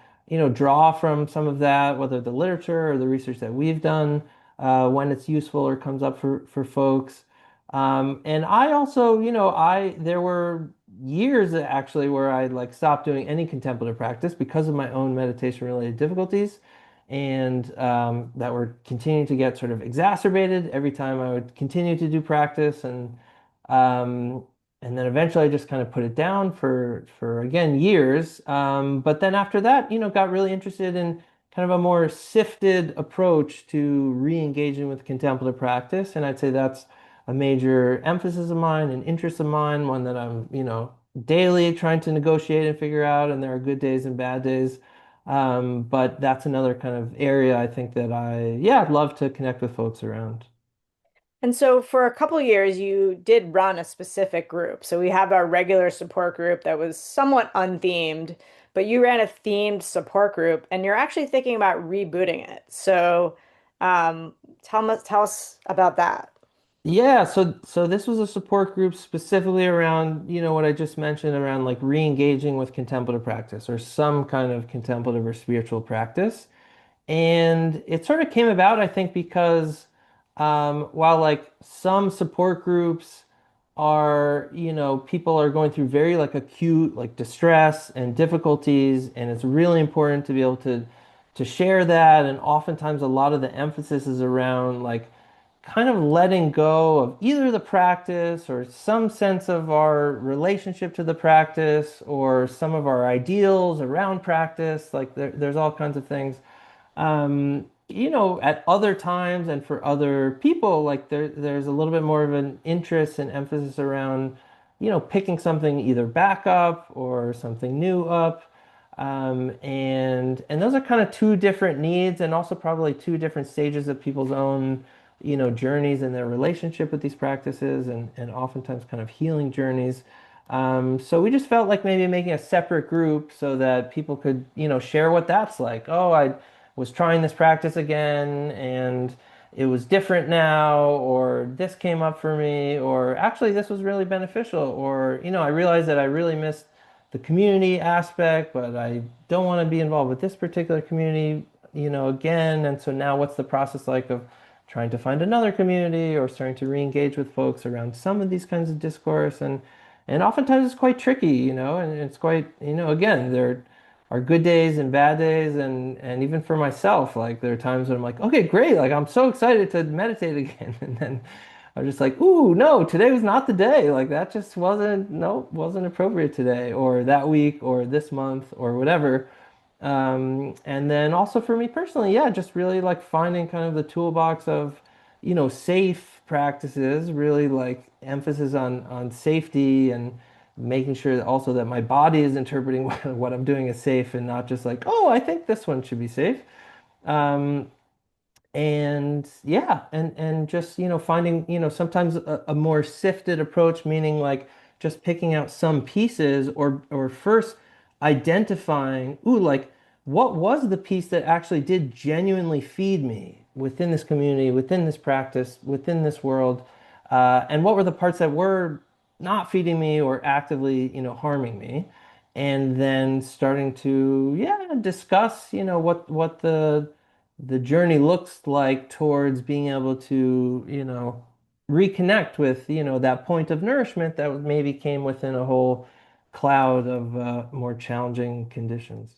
draw from some of that, whether the literature or the research that we've done, when it's useful or comes up for folks. And I also, there were years actually where I like stopped doing any contemplative practice because of my own meditation related difficulties. And that were continuing to get sort of exacerbated every time I would continue to do practice. Um, and then eventually I just kind of put it down for again, years. But then after that, got really interested in kind of a more sifted approach to re-engaging with contemplative practice. And I'd say that's a major emphasis of mine, an interest of mine, one that I'm, daily trying to negotiate and figure out. And there are good days and bad days. But that's another kind of area I think that yeah, I'd love to connect with folks around. And so for a couple years, you did run a specific group. So we have our regular support group that was somewhat unthemed, but you ran a themed support group and you're actually thinking about rebooting it. So tell us about that. Yeah, so this was a support group specifically around, what I just mentioned around like re-engaging with contemplative practice or some kind of contemplative or spiritual practice. And it sort of came about, I think, because while like some support groups are, people are going through very like acute like distress and difficulties, and it's really important to be able to share that. And oftentimes a lot of the emphasis is around like kind of letting go of either the practice or some sense of our relationship to the practice or some of our ideals around practice. Like there's all kinds of things at other times and for other people, like there's a little bit more of an interest and emphasis around, picking something either back up or something new up. And those are kind of two different needs and also probably two different stages of people's own, journeys in their relationship with these practices and oftentimes kind of healing journeys. So we just felt like maybe making a separate group so that people could, share what that's like. Oh, I was trying this practice again and it was different now, or this came up for me, or actually this was really beneficial, or, I realized that I really missed the community aspect, but I don't want to be involved with this particular community, again. And so now what's the process like of trying to find another community or starting to re-engage with folks around some of these kinds of discourse? And oftentimes it's quite tricky, and it's quite, again, there are good days and bad days and even for myself, like there are times when I'm like, okay, great, like I'm so excited to meditate again. And then I was just like, ooh, no, today was not the day. Like that just wasn't, no, wasn't appropriate today or that week or this month or whatever. And then also for me personally, yeah, just really like finding kind of the toolbox of, safe practices, really like emphasis on safety and making sure that also that my body is interpreting what I'm doing as safe and not just like, oh, I think this one should be safe. Um, and yeah, and just finding sometimes a more sifted approach, meaning like just picking out some pieces or first identifying, ooh, like what was the piece that actually did genuinely feed me within this community, within this practice, within this world, and what were the parts that were not feeding me or actively harming me, and then starting to yeah discuss what the journey looks like towards being able to, reconnect with, that point of nourishment that maybe came within a whole cloud of more challenging conditions.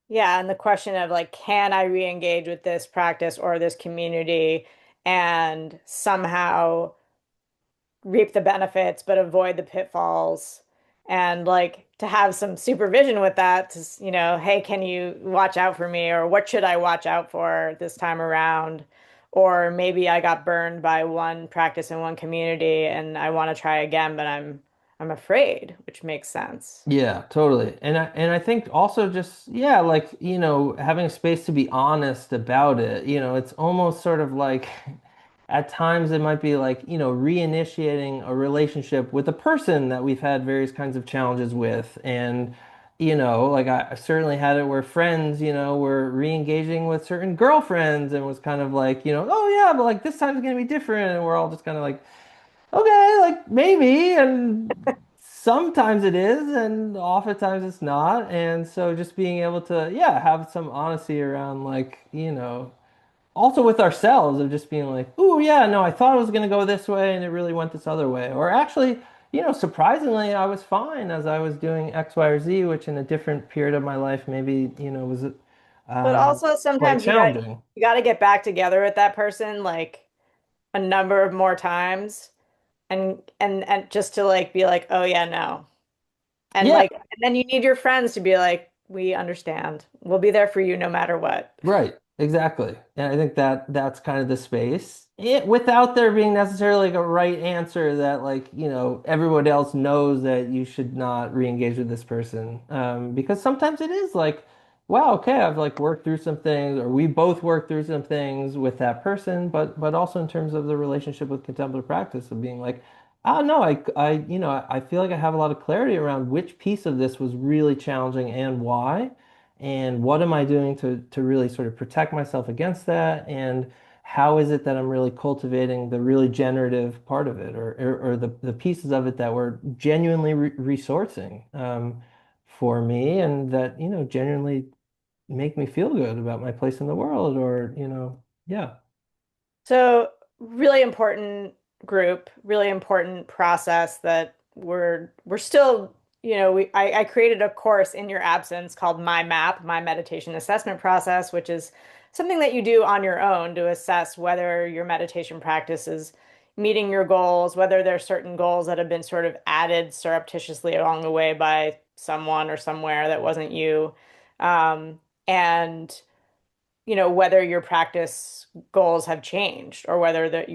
Yeah, and the question of like, can I re-engage with this practice or this community and somehow reap the benefits but avoid the pitfalls? And like to have some supervision with that, to, hey, can you watch out for me? Or what should I watch out for this time around? Or maybe I got burned by one practice in one community and I want to try again, but I'm afraid, which makes sense. Yeah, totally. And I think also just yeah, like, having a space to be honest about it. It's almost sort of like at times it might be like, reinitiating a relationship with a person that we've had various kinds of challenges with. And, like I certainly had it where friends, were re-engaging with certain girlfriends and was kind of like, oh yeah, but like this time's gonna be different. And we're all just kind of like, okay, like maybe, and sometimes it is, and oftentimes it's not. And so just being able to, yeah, have some honesty around, like, also with ourselves of just being like, oh, yeah, no, I thought it was going to go this way and it really went this other way. Or actually, surprisingly, I was fine as I was doing X, Y, or Z, which in a different period of my life maybe, was But um, also quite sometimes challenging. you got to get back together with that person like a number of more times and just to like be like, "Oh yeah, no." And Yeah, like and then you need your friends to be like, "We understand. We'll be there for you no matter what." right, exactly. And I think that that's kind of the space. Without there being necessarily like a right answer that like, everyone else knows that you should not re-engage with this person. Because sometimes it is like, wow, okay, I've like worked through some things, or we both worked through some things with that person, but also in terms of the relationship with contemplative practice of being like, oh no, I feel like I have a lot of clarity around which piece of this was really challenging and why. And what am I doing to really sort of protect myself against that? And how is it that I'm really cultivating the really generative part of it or the pieces of it that were genuinely resourcing for me and that, genuinely make me feel good about my place in the world or, yeah. So, really important group, really important process that we're still, I created a course in your absence called My Map, My Meditation Assessment Process, which is something that you do on your own to assess whether your meditation practice is meeting your goals, whether there's certain goals that have been sort of added surreptitiously along the way by someone or somewhere that wasn't you. And whether your practice goals have changed or whether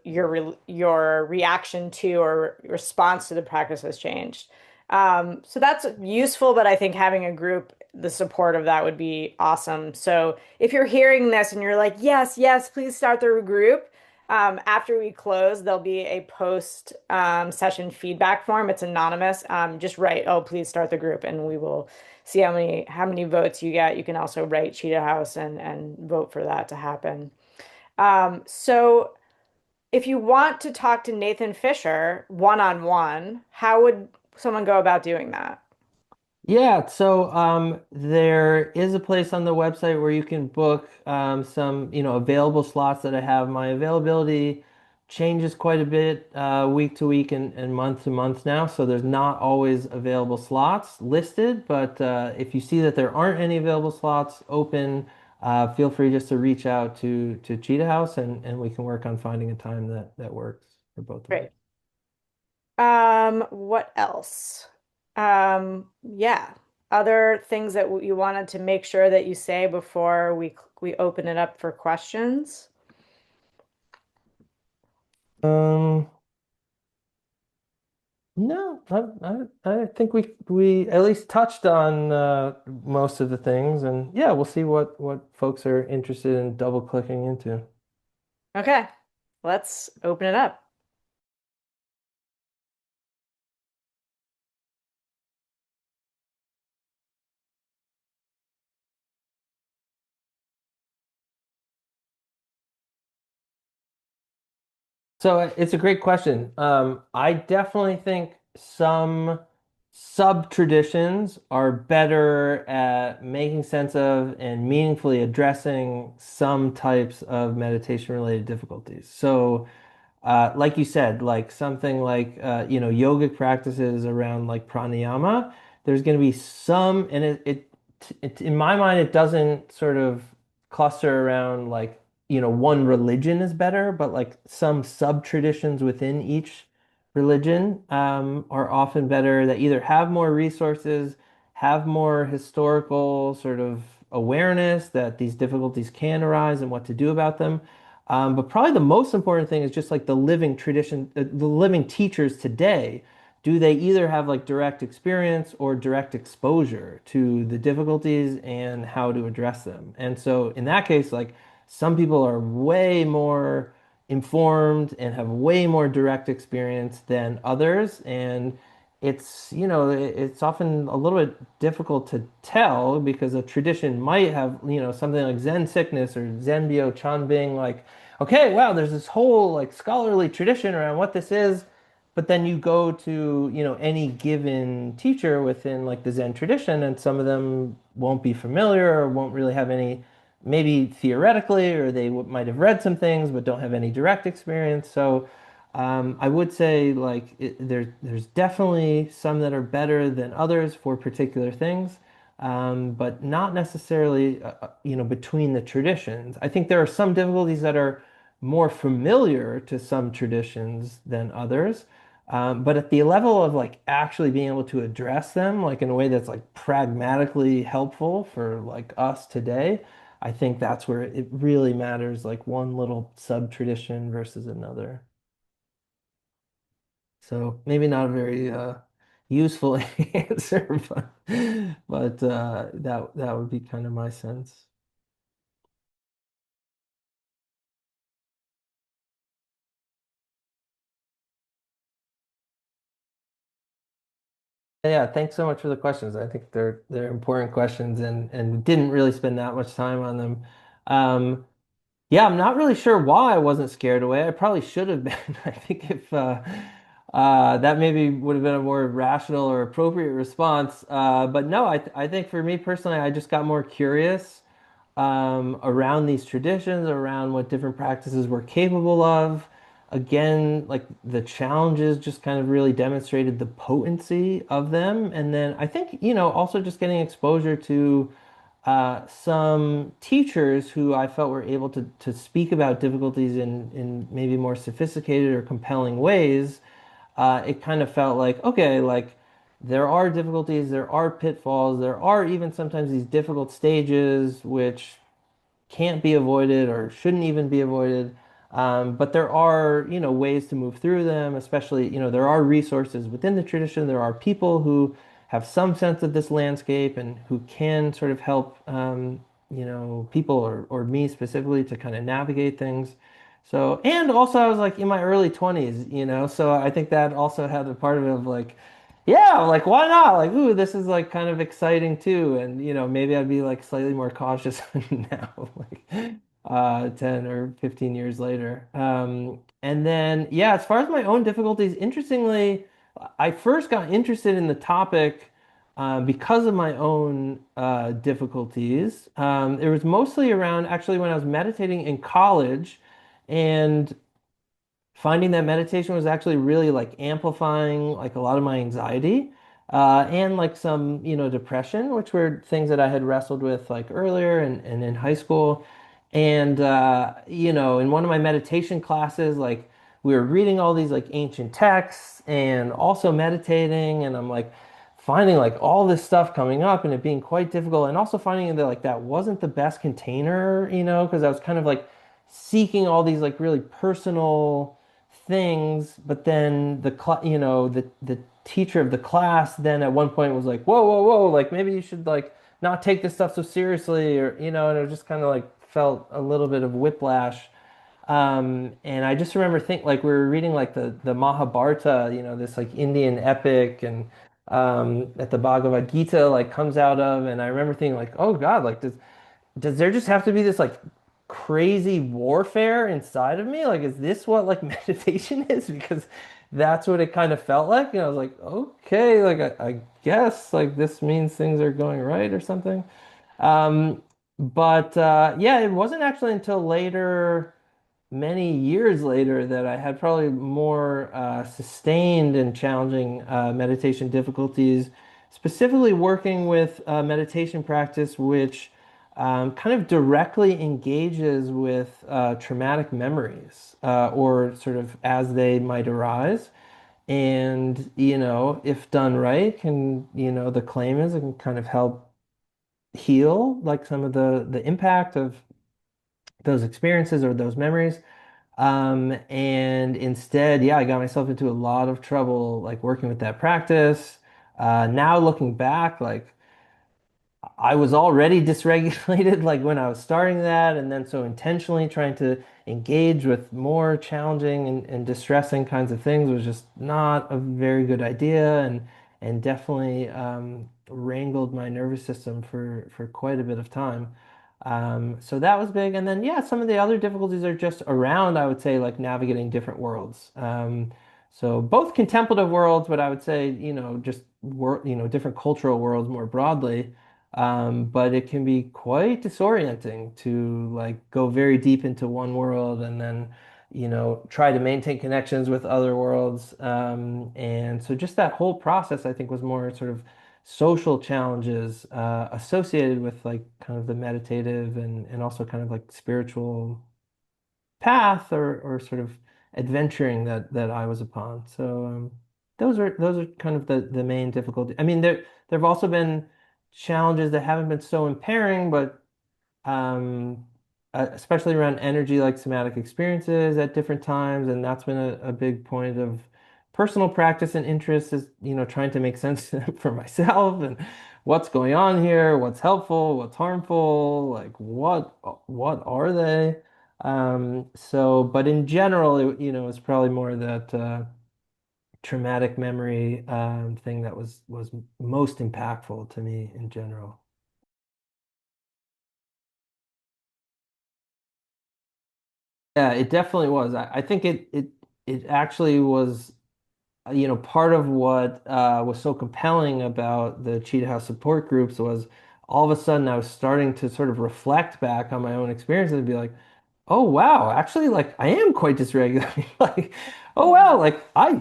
your reaction to or response to the practice has changed. So that's useful, but I think having a group, the support of that would be awesome. So if you're hearing this and you're like, yes, yes, please start the group. After we close, there'll be a post session feedback form. It's anonymous. Just write, oh, please start the group, and we will see how many votes you get. You can also write Cheetah House and vote for that to happen. So if you want to talk to Nathan Fisher one-on-one, how would someone go about doing that? Yeah, so there is a place on the website where you can book some, available slots that I have. My availability changes quite a bit week to week and month to month now, so there's not always available slots listed, but if you see that there aren't any available slots open, feel free just to reach out to Cheetah House and we can work on finding a time that works. for both of us. Great. What else? Yeah. Other things that you wanted to make sure that you say before we open it up for questions? Um, no, I think we at least touched on most of the things, and yeah, we'll see what folks are interested in double clicking into. Okay, let's open it up. So it's a great question. I definitely think some sub-traditions are better at making sense of and meaningfully addressing some types of meditation-related difficulties. So like you said, like something like yogic practices around like pranayama, there's going to be some, and it in my mind it doesn't sort of cluster around like one religion is better, but like some sub traditions within each religion are often better that either have more resources, have more historical sort of awareness that these difficulties can arise and what to do about them. But probably the most important thing is just like the living tradition, the living teachers today. Do they either have like direct experience or direct exposure to the difficulties and how to address them? And so in that case, like some people are way more informed and have way more direct experience than others. And it's often a little bit difficult to tell because a tradition might have, something like Zen sickness or Zenbyo Chanbing, like, okay, wow, there's this whole like scholarly tradition around what this is. But then you go to, any given teacher within like the Zen tradition, and some of them won't be familiar or won't really have any, maybe theoretically, or they might have read some things but don't have any direct experience. So I would say like there's definitely some that are better than others for particular things, but not necessarily, between the traditions. I think there are some difficulties that are more familiar to some traditions than others. But at the level of like actually being able to address them like in a way that's like pragmatically helpful for like us today, I think that's where it really matters, like one little sub tradition versus another. So maybe not a very useful answer, but that would be kind of my sense. Yeah, thanks so much for the questions. I think they're important questions and didn't really spend that much time on them. Um, Yeah, I'm not really sure why I wasn't scared away. I probably should have been. I think if that maybe would have been a more rational or appropriate response. But no, I think for me personally, I just got more curious around these traditions, around what different practices were capable of. Again, like the challenges just kind of really demonstrated the potency of them. And then I think, also just getting exposure to some teachers who I felt were able to speak about difficulties in maybe more sophisticated or compelling ways. It kind of felt like, okay, like there are difficulties, there are pitfalls, there are even sometimes these difficult stages which can't be avoided or shouldn't even be avoided. But there are, ways to move through them, especially, there are resources within the tradition. There are people who have some sense of this landscape and who can sort of help, people or me specifically to kind of navigate things. So, and also I was like in my early 20s, so I think that also had a part of it of like, yeah, like why not? Like, ooh, this is like kind of exciting too. And maybe I'd be like slightly more cautious now, like 10 or 15 years later. And then yeah, as far as my own difficulties, interestingly, I first got interested in the topic because of my own difficulties. It was mostly around actually when I was meditating in college and finding that meditation was actually really like amplifying like a lot of my anxiety and like some depression, which were things that I had wrestled with like earlier and in high school. And in one of my meditation classes, like we were reading all these like ancient texts and also meditating, and I'm like finding like all this stuff coming up and it being quite difficult, and also finding that like that wasn't the best container, because I was kind of like seeking all these like really personal things, but then the teacher of the class then at one point was like, whoa, whoa, whoa, like maybe you should like not take this stuff so seriously, or and it just kind of like felt a little bit of whiplash. And I just remember think like we were reading like the Mahabharata, this like Indian epic, and that the Bhagavad Gita like comes out of, and I remember thinking like, oh God, like does there just have to be this like crazy warfare inside of me? Like, is this what like meditation is? Because that's what it kind of felt like. And I was like, okay, like I guess like this means things are going right or something. But yeah, it wasn't actually until later, many years later, that I had probably more sustained and challenging meditation difficulties, specifically working with meditation practice, which kind of directly engages with traumatic memories or sort of as they might arise. And, if done right, the claim is it can kind of help heal like some of the impact of those experiences or those memories. And instead, yeah, I got myself into a lot of trouble like working with that practice. Now looking back, like I was already dysregulated like when I was starting that, and then so intentionally trying to engage with more challenging and distressing kinds of things was just not a very good idea, and definitely wrangled my nervous system for quite a bit of time. So that was big, and then yeah, some of the other difficulties are just around, I would say, like navigating different worlds. So both contemplative worlds, but I would say, just different cultural worlds more broadly. But it can be quite disorienting to like go very deep into one world and then, try to maintain connections with other worlds. And so just that whole process, I think, was more sort of social challenges associated with like kind of the meditative and also kind of like spiritual path or sort of adventuring that I was upon. So those are kind of the main difficulty. I mean, there've also been challenges that haven't been so impairing, but especially around energy, like somatic experiences at different times, and that's been a big point of personal practice and interest is, trying to make sense for myself and what's going on here, what's helpful, what's harmful, like what are they? But in general, it's probably more that traumatic memory thing that was most impactful to me in general. Yeah, it definitely was. I think it actually was, part of what was so compelling about the Cheetah House support groups was all of a sudden I was starting to sort of reflect back on my own experiences and be like, oh wow, actually like I am quite dysregulated. Like, oh wow, like I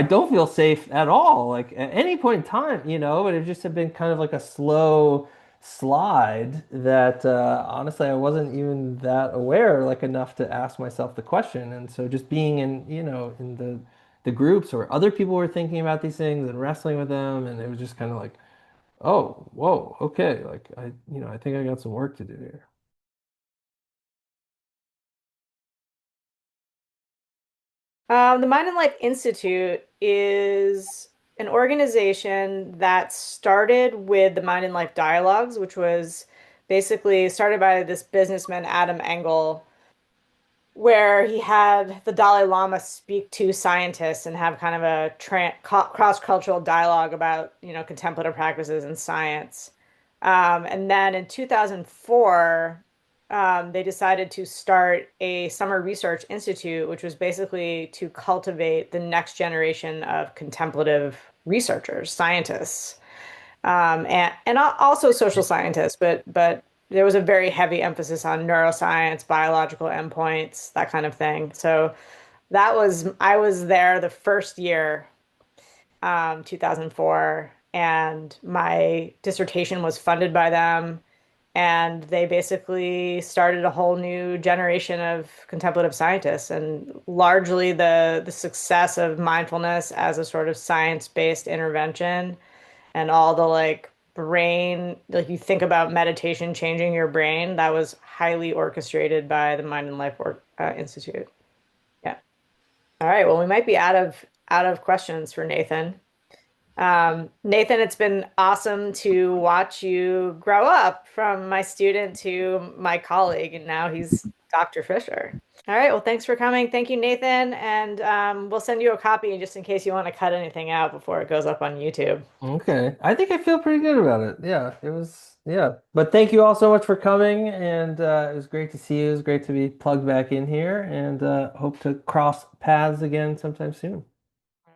don't feel safe at all. Like at any point in time, but it just had been kind of like a slow slide that honestly I wasn't even that aware like enough to ask myself the question. And so just being in, in the groups or other people were thinking about these things and wrestling with them, and it was just kind of like, oh, whoa, okay, like I think I got some work to do here. The Mind and Life Institute is an organization that started with the Mind and Life Dialogues, which was basically started by this businessman, Adam Engel, where he had the Dalai Lama speak to scientists and have kind of a cross-cultural dialogue about, contemplative practices and science. And then in 2004, they decided to start a summer research institute, which was basically to cultivate the next generation of contemplative researchers, scientists, and also social scientists, but there was a very heavy emphasis on neuroscience, biological endpoints, that kind of thing. So I was there the first year, 2004, and my dissertation was funded by them. And they basically started a whole new generation of contemplative scientists. And largely the success of mindfulness as a sort of science-based intervention and all the like brain, like you think about meditation changing your brain, that was highly orchestrated by the Mind and Life Institute. Yeah. All right. Well, we might be out of questions for Nathan. Nathan, it's been awesome to watch you grow up from my student to my colleague, and now he's Dr. Fisher. All right. Well, thanks for coming. Thank you, Nathan. And we'll send you a copy just in case you want to cut anything out before it goes up on YouTube. Okay. I think I feel pretty good about it. Yeah, it was, yeah. But thank you all so much for coming. And it was great to see you. It was great to be plugged back in here and hope to cross paths again sometime soon.